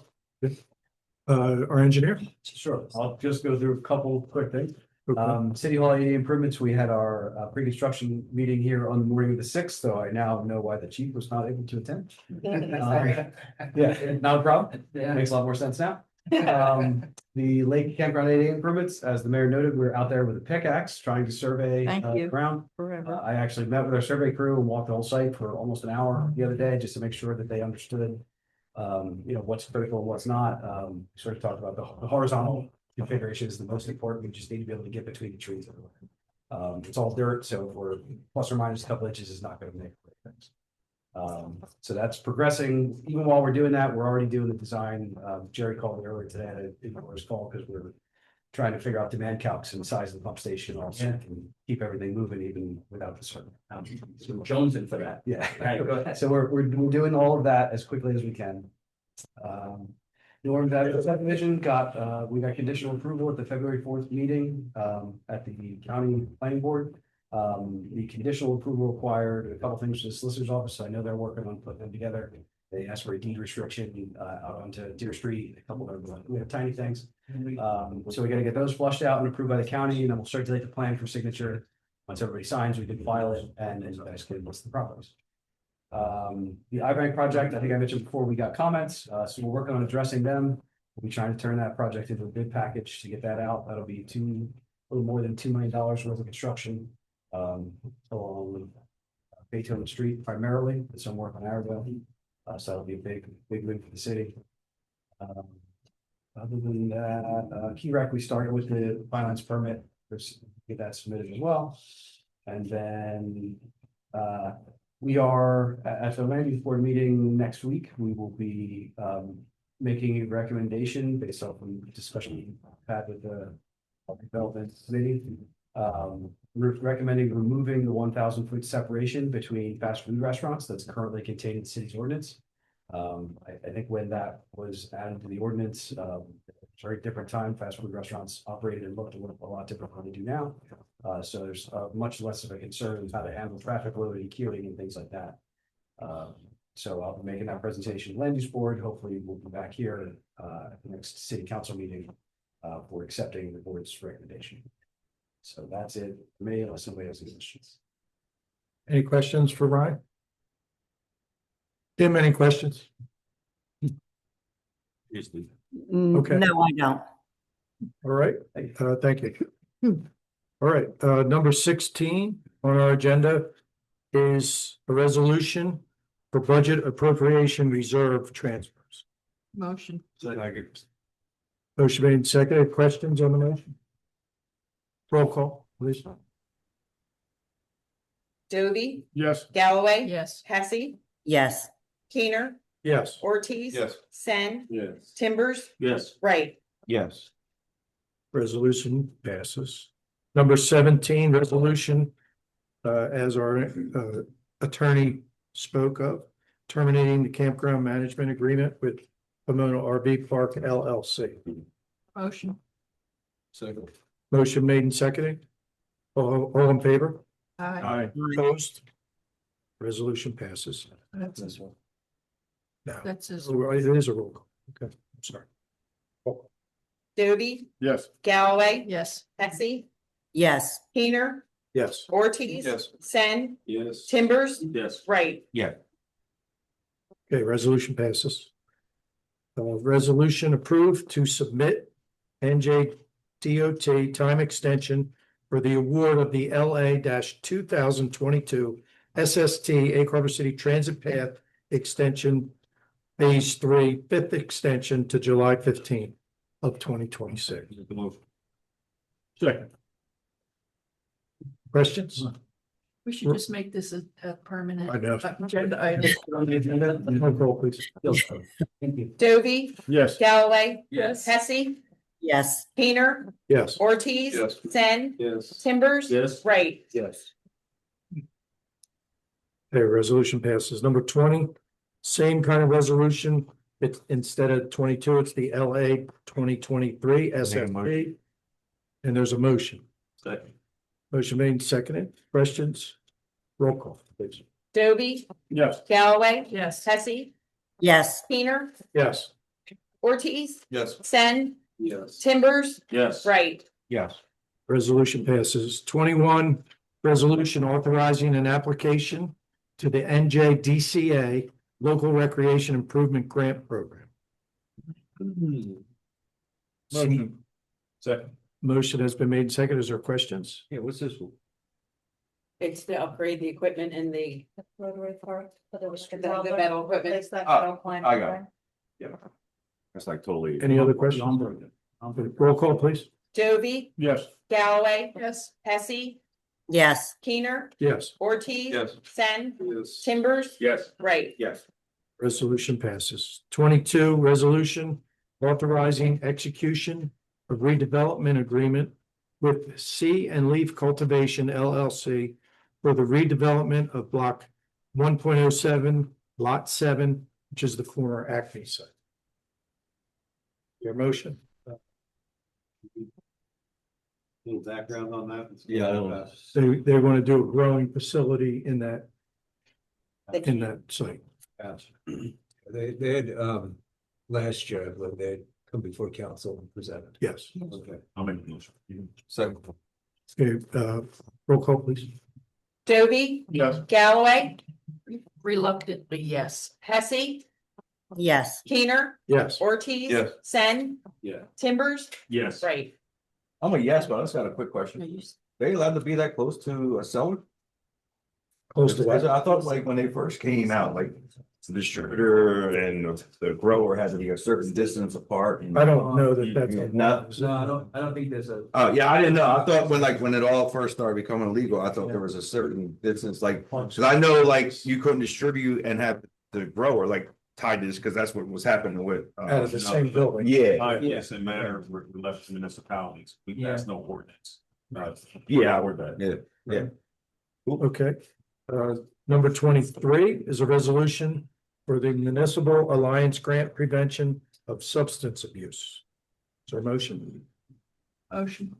Our engineer? Sure, I'll just go through a couple quick things. Okay. City Hall ADA improvements, we had our pre-construction meeting here on the morning of the sixth, so I now know why the chief was not able to attend. Yeah, not a problem. Makes a lot more sense now. The Lake Campground ADA improvements, as the mayor noted, we're out there with a pickaxe trying to survey Thank you. ground. Forever. I actually met with our survey crew and walked the whole site for almost an hour the other day, just to make sure that they understood what's critical and what's not. Sort of talked about the horizontal configuration is the most important. We just need to be able to get between the trees. It's all dirt, so if we're plus or minus a couple inches is not gonna make things. So that's progressing. Even while we're doing that, we're already doing the design. Jerry called me earlier today, I didn't his call because we're trying to figure out demand calcs and the size of the pump station also can keep everything moving even without the server. So Jones in for that. Yeah. Right, go ahead. So we're doing all of that as quickly as we can. The Orange Avenue subdivision we got conditional approval at the February 4th meeting, at the county planning board. The conditional approval required a couple things to the solicitor's office, so I know they're working on putting them together. They asked for a deed restriction, out onto Deer Street, a couple of other, we have tiny things. So we gotta get those flushed out and approved by the county, and then we'll circulate the plan for signature. Once everybody signs, we can file it, and then you guys can list the properties. The iBank project, I think I mentioned before, we got comments, so we're working on addressing them. We'll be trying to turn that project into a bid package to get that out. That'll be a little more than $2 million worth of construction. Along Beethoven Street primarily, with some work on Arrowville. So that'll be a big win for the city. Other than that, Key Rec, we started with the finance permit, get that submitted as well. And then we are at the land use board meeting next week. We will be making a recommendation based off of the discussion we had with the public development committee. We're recommending removing the 1,000-foot separation between fast food restaurants that's currently contained in the city's ordinance. I think when that was added to the ordinance, it's a very different time. Fast food restaurants operated and looked a lot different than they do now. So there's much less of a concern with how to handle traffic loading, queuing, and things like that. So I'll be making that presentation to land use board. Hopefully we'll be back here at the next city council meeting for accepting the board's recommendation. So that's it for me, unless somebody has any questions. Any questions for Ryan? Tim, any questions? Okay. No, I don't. All right, thank you. All right, number 16 on our agenda is a resolution for budget appropriation reserve transfers. Motion. Motion made and seconded. Questions on the motion? Roll call, please. Dovey, Yes. Galloway. Yes. Hesse, Yes. Keener, Yes. Ortiz. Yes. Sen, Yes. Timbers, Yes. Wright. Yes. Resolution passes. Number 17, resolution, as our attorney spoke of, terminating the campground management agreement with Pomona RV Park LLC. Motion. Second. Motion made and seconded. All in favor? Aye. Opposed? Resolution passes. That's this one. No, That's his. it is a roll call. Okay, I'm sorry. Dovey, Yes. Galloway. Yes. Hesse, Yes. Keener, Yes. Ortiz. Yes. Sen, Yes. Timbers, Yes. Wright. Yeah. Okay, resolution passes. Resolution approved to submit NJ DOT time extension for the award of the LA 2022 SST Egg Harbor City Transit Path Extension Phase 3, 5th extension to July 15th of 2026. Second. Questions? We should just make this a permanent. I know. Agenda item. Roll call, please. Thank you. Dovey, Yes. Galloway. Yes. Hesse, Yes. Keener, Yes. Ortiz. Yes. Sen, Yes. Timbers. Yes. Wright. Yes. Okay, resolution passes. Number 20, same kind of resolution. It's instead of 22, it's the LA 2023 SFP. And there's a motion. Second. Motion made and seconded. Questions? Roll call, please. Dovey, Yes. Galloway. Yes. Hesse, Yes. Keener, Yes. Ortiz, Yes. Sen, Yes. Timbers, Yes. Wright. Yes. Resolution passes. 21, resolution authorizing an application to the NJDCA Local Recreation Improvement Grant Program. Motion. Second. Motion has been made and seconded. Is there questions? Yeah, what's this one? It's to upgrade the equipment in the. Rotary Park, for the The metal equipment. Replace that Oh, metal plant. I got it. Yeah. That's like totally. Any other questions? Roll call, please. Dovey, Yes. Galloway, Yes. Hesse, Yes. Keener, Yes. Ortiz. Yes. Sen, Yes. Timbers, Yes. Wright. Yes. Resolution passes. 22, resolution authorizing execution of redevelopment agreement with Sea and Leaf Cultivation LLC for the redevelopment of block 1.07, lot 7, which is the former Acme site. Your motion? Little background on that. Yeah, I don't- They want to do a growing facility in that site. Gotcha. They had, last year, when they had come before council and presented. Yes. Okay. I'll make the motion. Second. Okay, roll call, please. Dovey, Yes. Galloway, Reluctantly, yes. Hesse, Yes. Keener, Yes. Ortiz. Yes. Sen, Yeah. Timbers, Yes. Wright. I'm a yes, but I just got a quick question. They allowed to be that close to a seller? Close to Because what? I thought like when they first came out, like the distributor and the grower had to be a certain distance apart. and- I don't know that that's. No. No, I don't think there's a. Oh, yeah, I didn't know. I thought when it all first started becoming legal, I thought there was a certain distance, like, cause I know like you couldn't distribute and have the grower like tied to this, cause that's what was happening with. Out of the same building. Yeah, It's a matter of we're left to municipalities. We pass no ordinance. yeah, Or that. yeah. Okay. Number 23 is a resolution for the Municipal Alliance Grant Prevention of Substance Abuse. Is there a motion? Motion.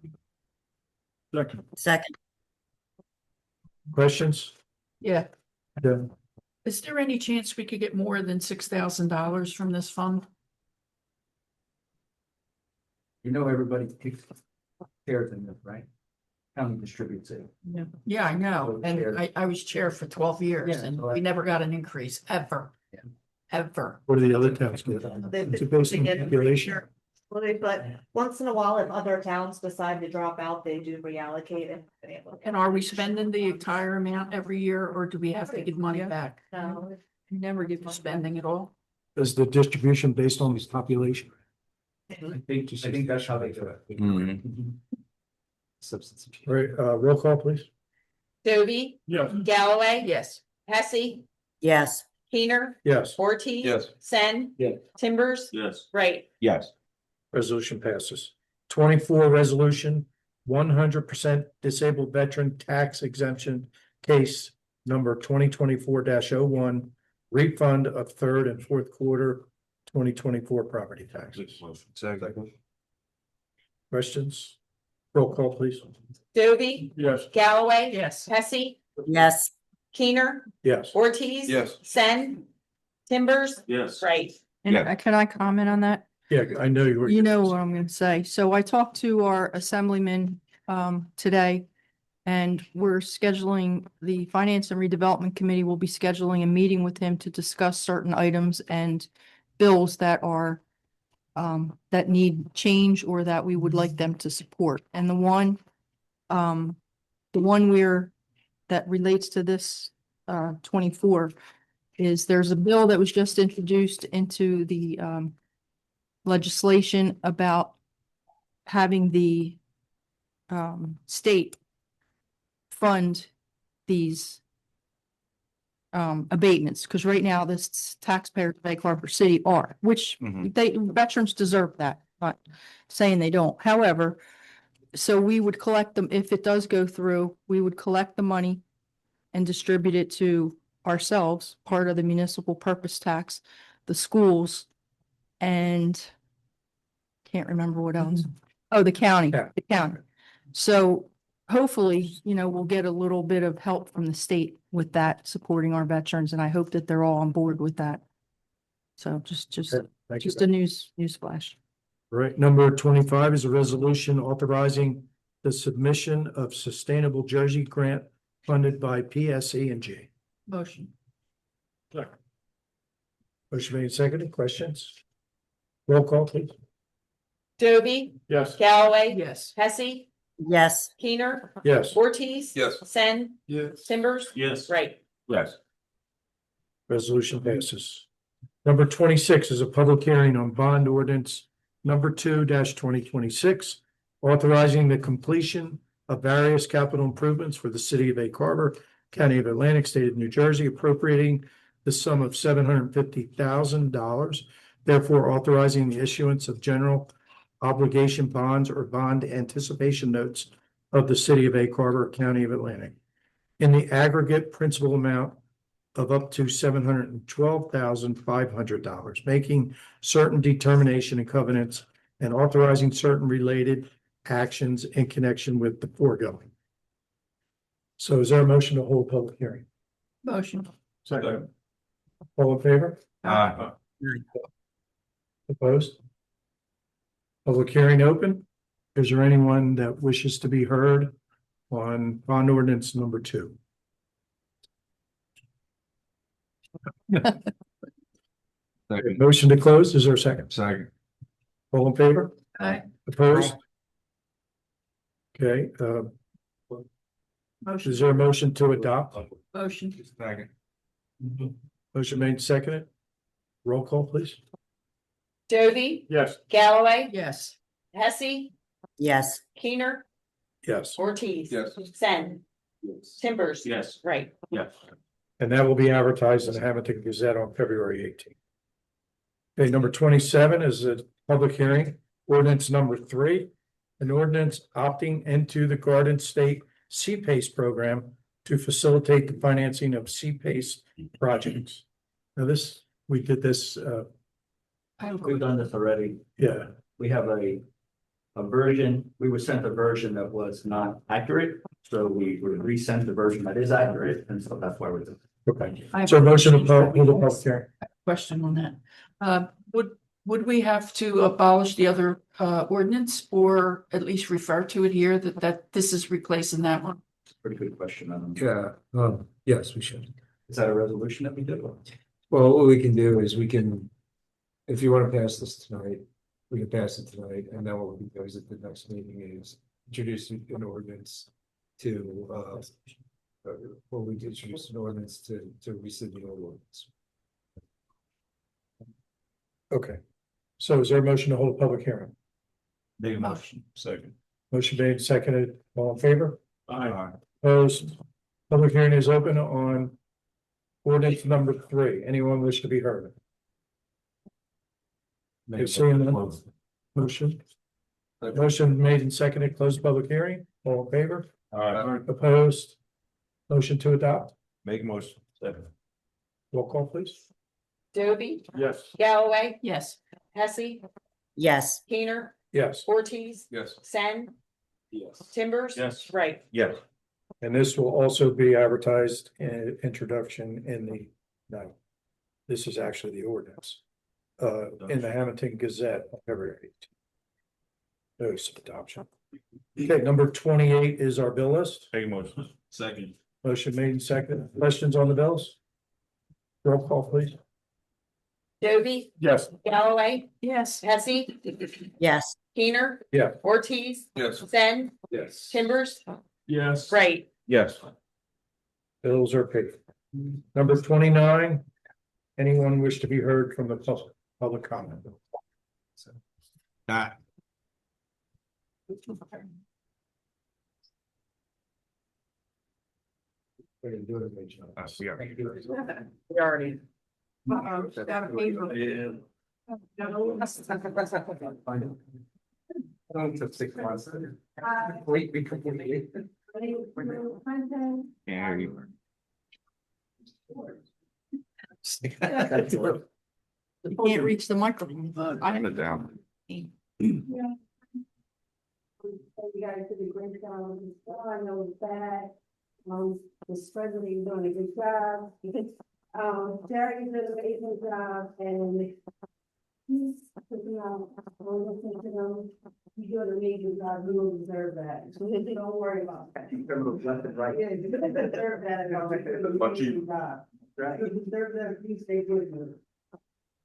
Second. Second. Questions? Yeah. Yeah. Is there any chance we could get more than $6,000 from this fund? You know, everybody takes cares in this, right? County distributes it. Yeah. Yeah, I know. And I was chair for 12 years Yeah, and so I- we never got an increase, ever. Yeah. Ever. What do the other towns get? It's based on population. But once in a while, if other towns decide to drop out, they do reallocate it. And are we spending the entire amount every year or do we have to give money back? No. You never give the spending at all. Is the distribution based on this population? I think that's how they do it. Substance abuse. All right, roll call, please. Dovey, Yes. Galloway, Yes. Hesse, Yes. Keener, Yes. Ortiz. Yes. Sen. Yeah. Timbers, Yes. Wright. Yes. Resolution passes. 24, resolution 100% disabled veteran tax exemption case number 2024-01, refund of third and fourth quarter 2024 property taxes. Second. Questions? Roll call, please. Dovey, Yes. Galloway. Yes. Hesse, Yes. Keener, Yes. Ortiz. Yes. Sen, Timbers, Yes. Wright. And Yeah. can I comment on that? Yeah, I know you were. You know what I'm gonna say. So I talked to our assemblyman today. And we're scheduling, the Finance and Redevelopment Committee will be scheduling a meeting with him to discuss certain items and bills that are that need change or that we would like them to support. And the one that relates to this 24 is there's a bill that was just introduced into the legislation about having the state fund these abatements, because right now this taxpayers of Egg Harbor City are, which veterans deserve that, not saying they don't. However, so we would collect them, if it does go through, we would collect the money and distribute it to ourselves, part of the municipal purpose tax, the schools, and can't remember what else. Oh, the county, the county. So hopefully, we'll get a little bit of help from the state with that, supporting our veterans, and I hope that they're all on board with that. So just Thank you. Just a news flash. Right, number 25 is a resolution authorizing the submission of Sustainable Jersey Grant funded by PSE&G. Motion. Motion made and seconded. Questions? Roll call, please. Doby, Yes. Galloway. Yes. Hesse, Yes. Keener. Yes. Ortiz. Yes. Sen, Yes. Timbers. Yes. Right. Yes. Resolution passes. Number 26 is a public hearing on bond ordinance number 2-2026, authorizing the completion of various capital improvements for the city of Egg Harbor, County of Atlantic, State of New Jersey, appropriating the sum of $750,000, therefore authorizing the issuance of general obligation bonds or bond anticipation notes of the city of Egg Harbor, County of Atlantic, in the aggregate principal amount of up to $712,500, making certain determination and covenants and authorizing certain related actions in connection with the foregoing. So is there a motion to hold public hearing? Motion. Second. All in favor? Aye. Opposed? Public hearing open. Is there anyone that wishes to be heard on bond ordinance number 2? Motion to close. Is there a second? Second. All in favor? Aye. Opposed? Okay, Motion. is there a motion to adopt? Motion. Second. Motion made, seconded. Roll call, please. Doby, Yes. Galloway. Yes. Hesse, Yes. Keener. Yes. Ortiz. Yes. Sen, Timbers. Yes. Right. Yes. And that will be advertised in the Hamilton Gazette on February 18th. Okay, number 27 is a public hearing, ordinance number 3, an ordinance opting into the Garden State CPACE program to facilitate the financing of CPACE projects. Now we did this, We've done this already. yeah, We have a version, we were sent a version that was not accurate, so we were resent the version that is accurate, and so that's why we're doing. okay. I have So a motion to question. hold the public hearing. Question on that. Would we have to abolish the other ordinance or at least refer to it here that this is replacing that one? Pretty good question. Yeah, yes, we should. Is that a resolution that we did? Well, what we can do is we can, if you want to pass this tonight, we can pass it tonight, and then what we do is at the next meeting is introduce an ordinance to, well, we introduce an ordinance to rescind the old ordinance. Okay. So is there a motion to hold a public hearing? Make a motion. Second. Motion made, seconded, all in favor? Aye. Opposed? Public hearing is open on ordinance number 3. Anyone wish to be heard? Seeing none. Motion. Motion made and seconded, closed public hearing, all in favor? Aye. Opposed? Motion to adopt, Make a motion. Second. roll call please. Doby, Yes. Galloway. Yes. Hesse, Yes. Keener. Yes, Ortiz. Yes. Sen, Yes. Timbers. Yes. Right. Yes. and this will also be advertised in introduction in the, no. This is actually the ordinance. In the Hamilton Gazette on February 18th. Notice of adoption. Okay, number 28 is our bill list. Make a motion. Second. Motion made and seconded. Questions on the bills? Roll call, please. Doby, Yes. Galloway. Yes. Hesse, Yes. Keener. Yeah. Ortiz. Yes. Sen, Yes. Timbers. Yes. Right. Yes. Bills are paid. Number 29. Anyone wish to be heard from the public comment? Not. We're gonna do it, make sure. We are. We already. Got a paper. Yeah. Took 6 months. Wait, we could get it. Yeah, you You can't reach the microphone. Turn it down. You guys did a great job. I know that. The president doing a good job. Jerry did an amazing job and You go to meetings, I really deserve that. Don't worry about that. Yeah, you deserve that. But you- Right. You deserve that, if you stay with me.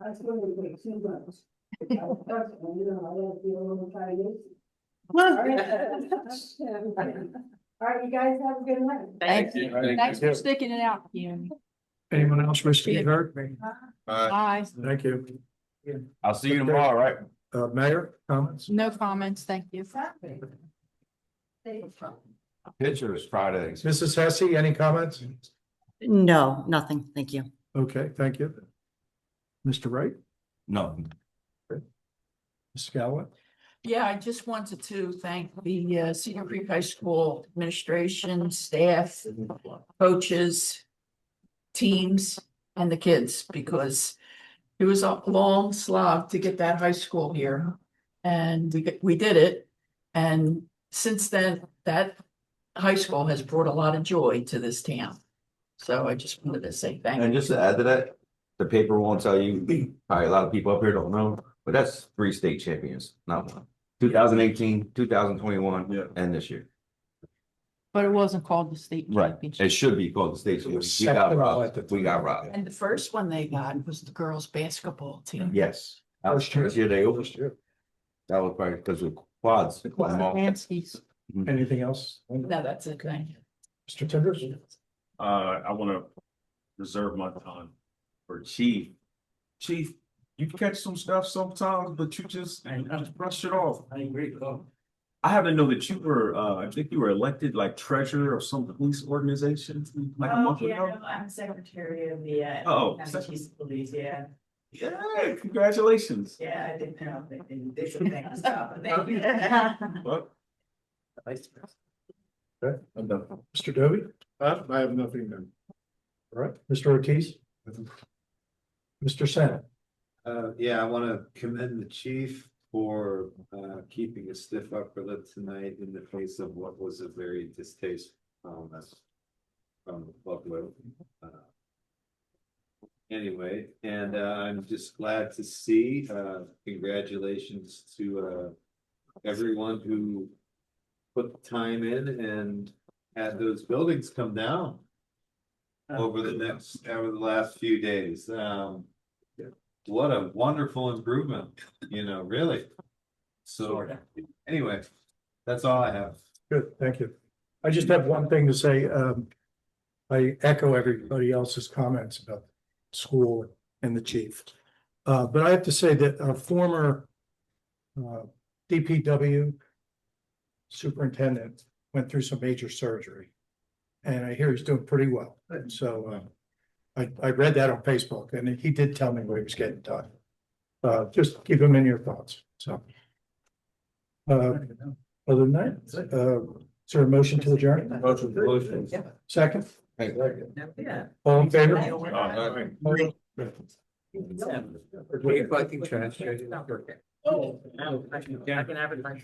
I still would take 2 months. I was personal, you know, I don't feel a little tired. All right, you guys have a good night. Thank you. Thanks for sticking it out, Ian. Anyone else wish to be heard? Bye. Thank you. I'll see you tomorrow, right? Mayor, comments? No comments, thank you. Pictures Fridays. Mrs. Hesse, any comments? No, nothing. Thank you. Okay, thank you. Mr. Wright, No. Ms. Galloway? Yeah, I just wanted to thank the Cedar Creek High School administration, staff, coaches, teams, and the kids, because it was a long slog to get that high school here. And we did it. And since then, that high school has brought a lot of joy to this town. So I just wanted to say thank you. And just to add to that, the paper won't tell you, probably a lot of people up here don't know, but that's 3 state champions, not one. 2018, 2021, and this year. But it wasn't called the state Right. championship. It should be called the state championship. We got second robbed. We got robbed. And the first one they got was the girls' basketball team. Yes. First year they opened. That was probably because of quads. Lansky's. Anything else? No, that's it, thank you. Mr. Tinders? I wanna reserve my time for Chief. Chief, you catch some stuff sometimes, but you just brush it off. I agree. I happen to know that you were, I think you were elected like treasurer of some police organization like a month ago. I'm secretary of the, Oh, Massachusetts Police, yeah. Yeah, congratulations. Yeah, I didn't know, they did some things, so, thank you. Well, Okay, I'm done. Mr. Dovey? I have nothing then. All right, Mr. Ortiz? Mr. Senate? Yeah, I want to commend the chief for keeping a stiff upper lip tonight in the face of what was a very distasteful comments from Buffalo. Anyway, and I'm just glad to see, congratulations to everyone who put the time in and had those buildings come down over the last few days. What a wonderful improvement, really. So anyway, that's all I have. Good, thank you. I just have one thing to say. I echo everybody else's comments about school and the chief. But I have to say that a former DPW superintendent went through some major surgery. And I hear he's doing pretty well. And so I read that on Facebook and he did tell me what he was getting done. Just keep him in your thoughts, so. Other than that, is there a motion to adjourn? Motion. Second? Yeah. All in favor? Were you collecting trash? Oh, I can advertise.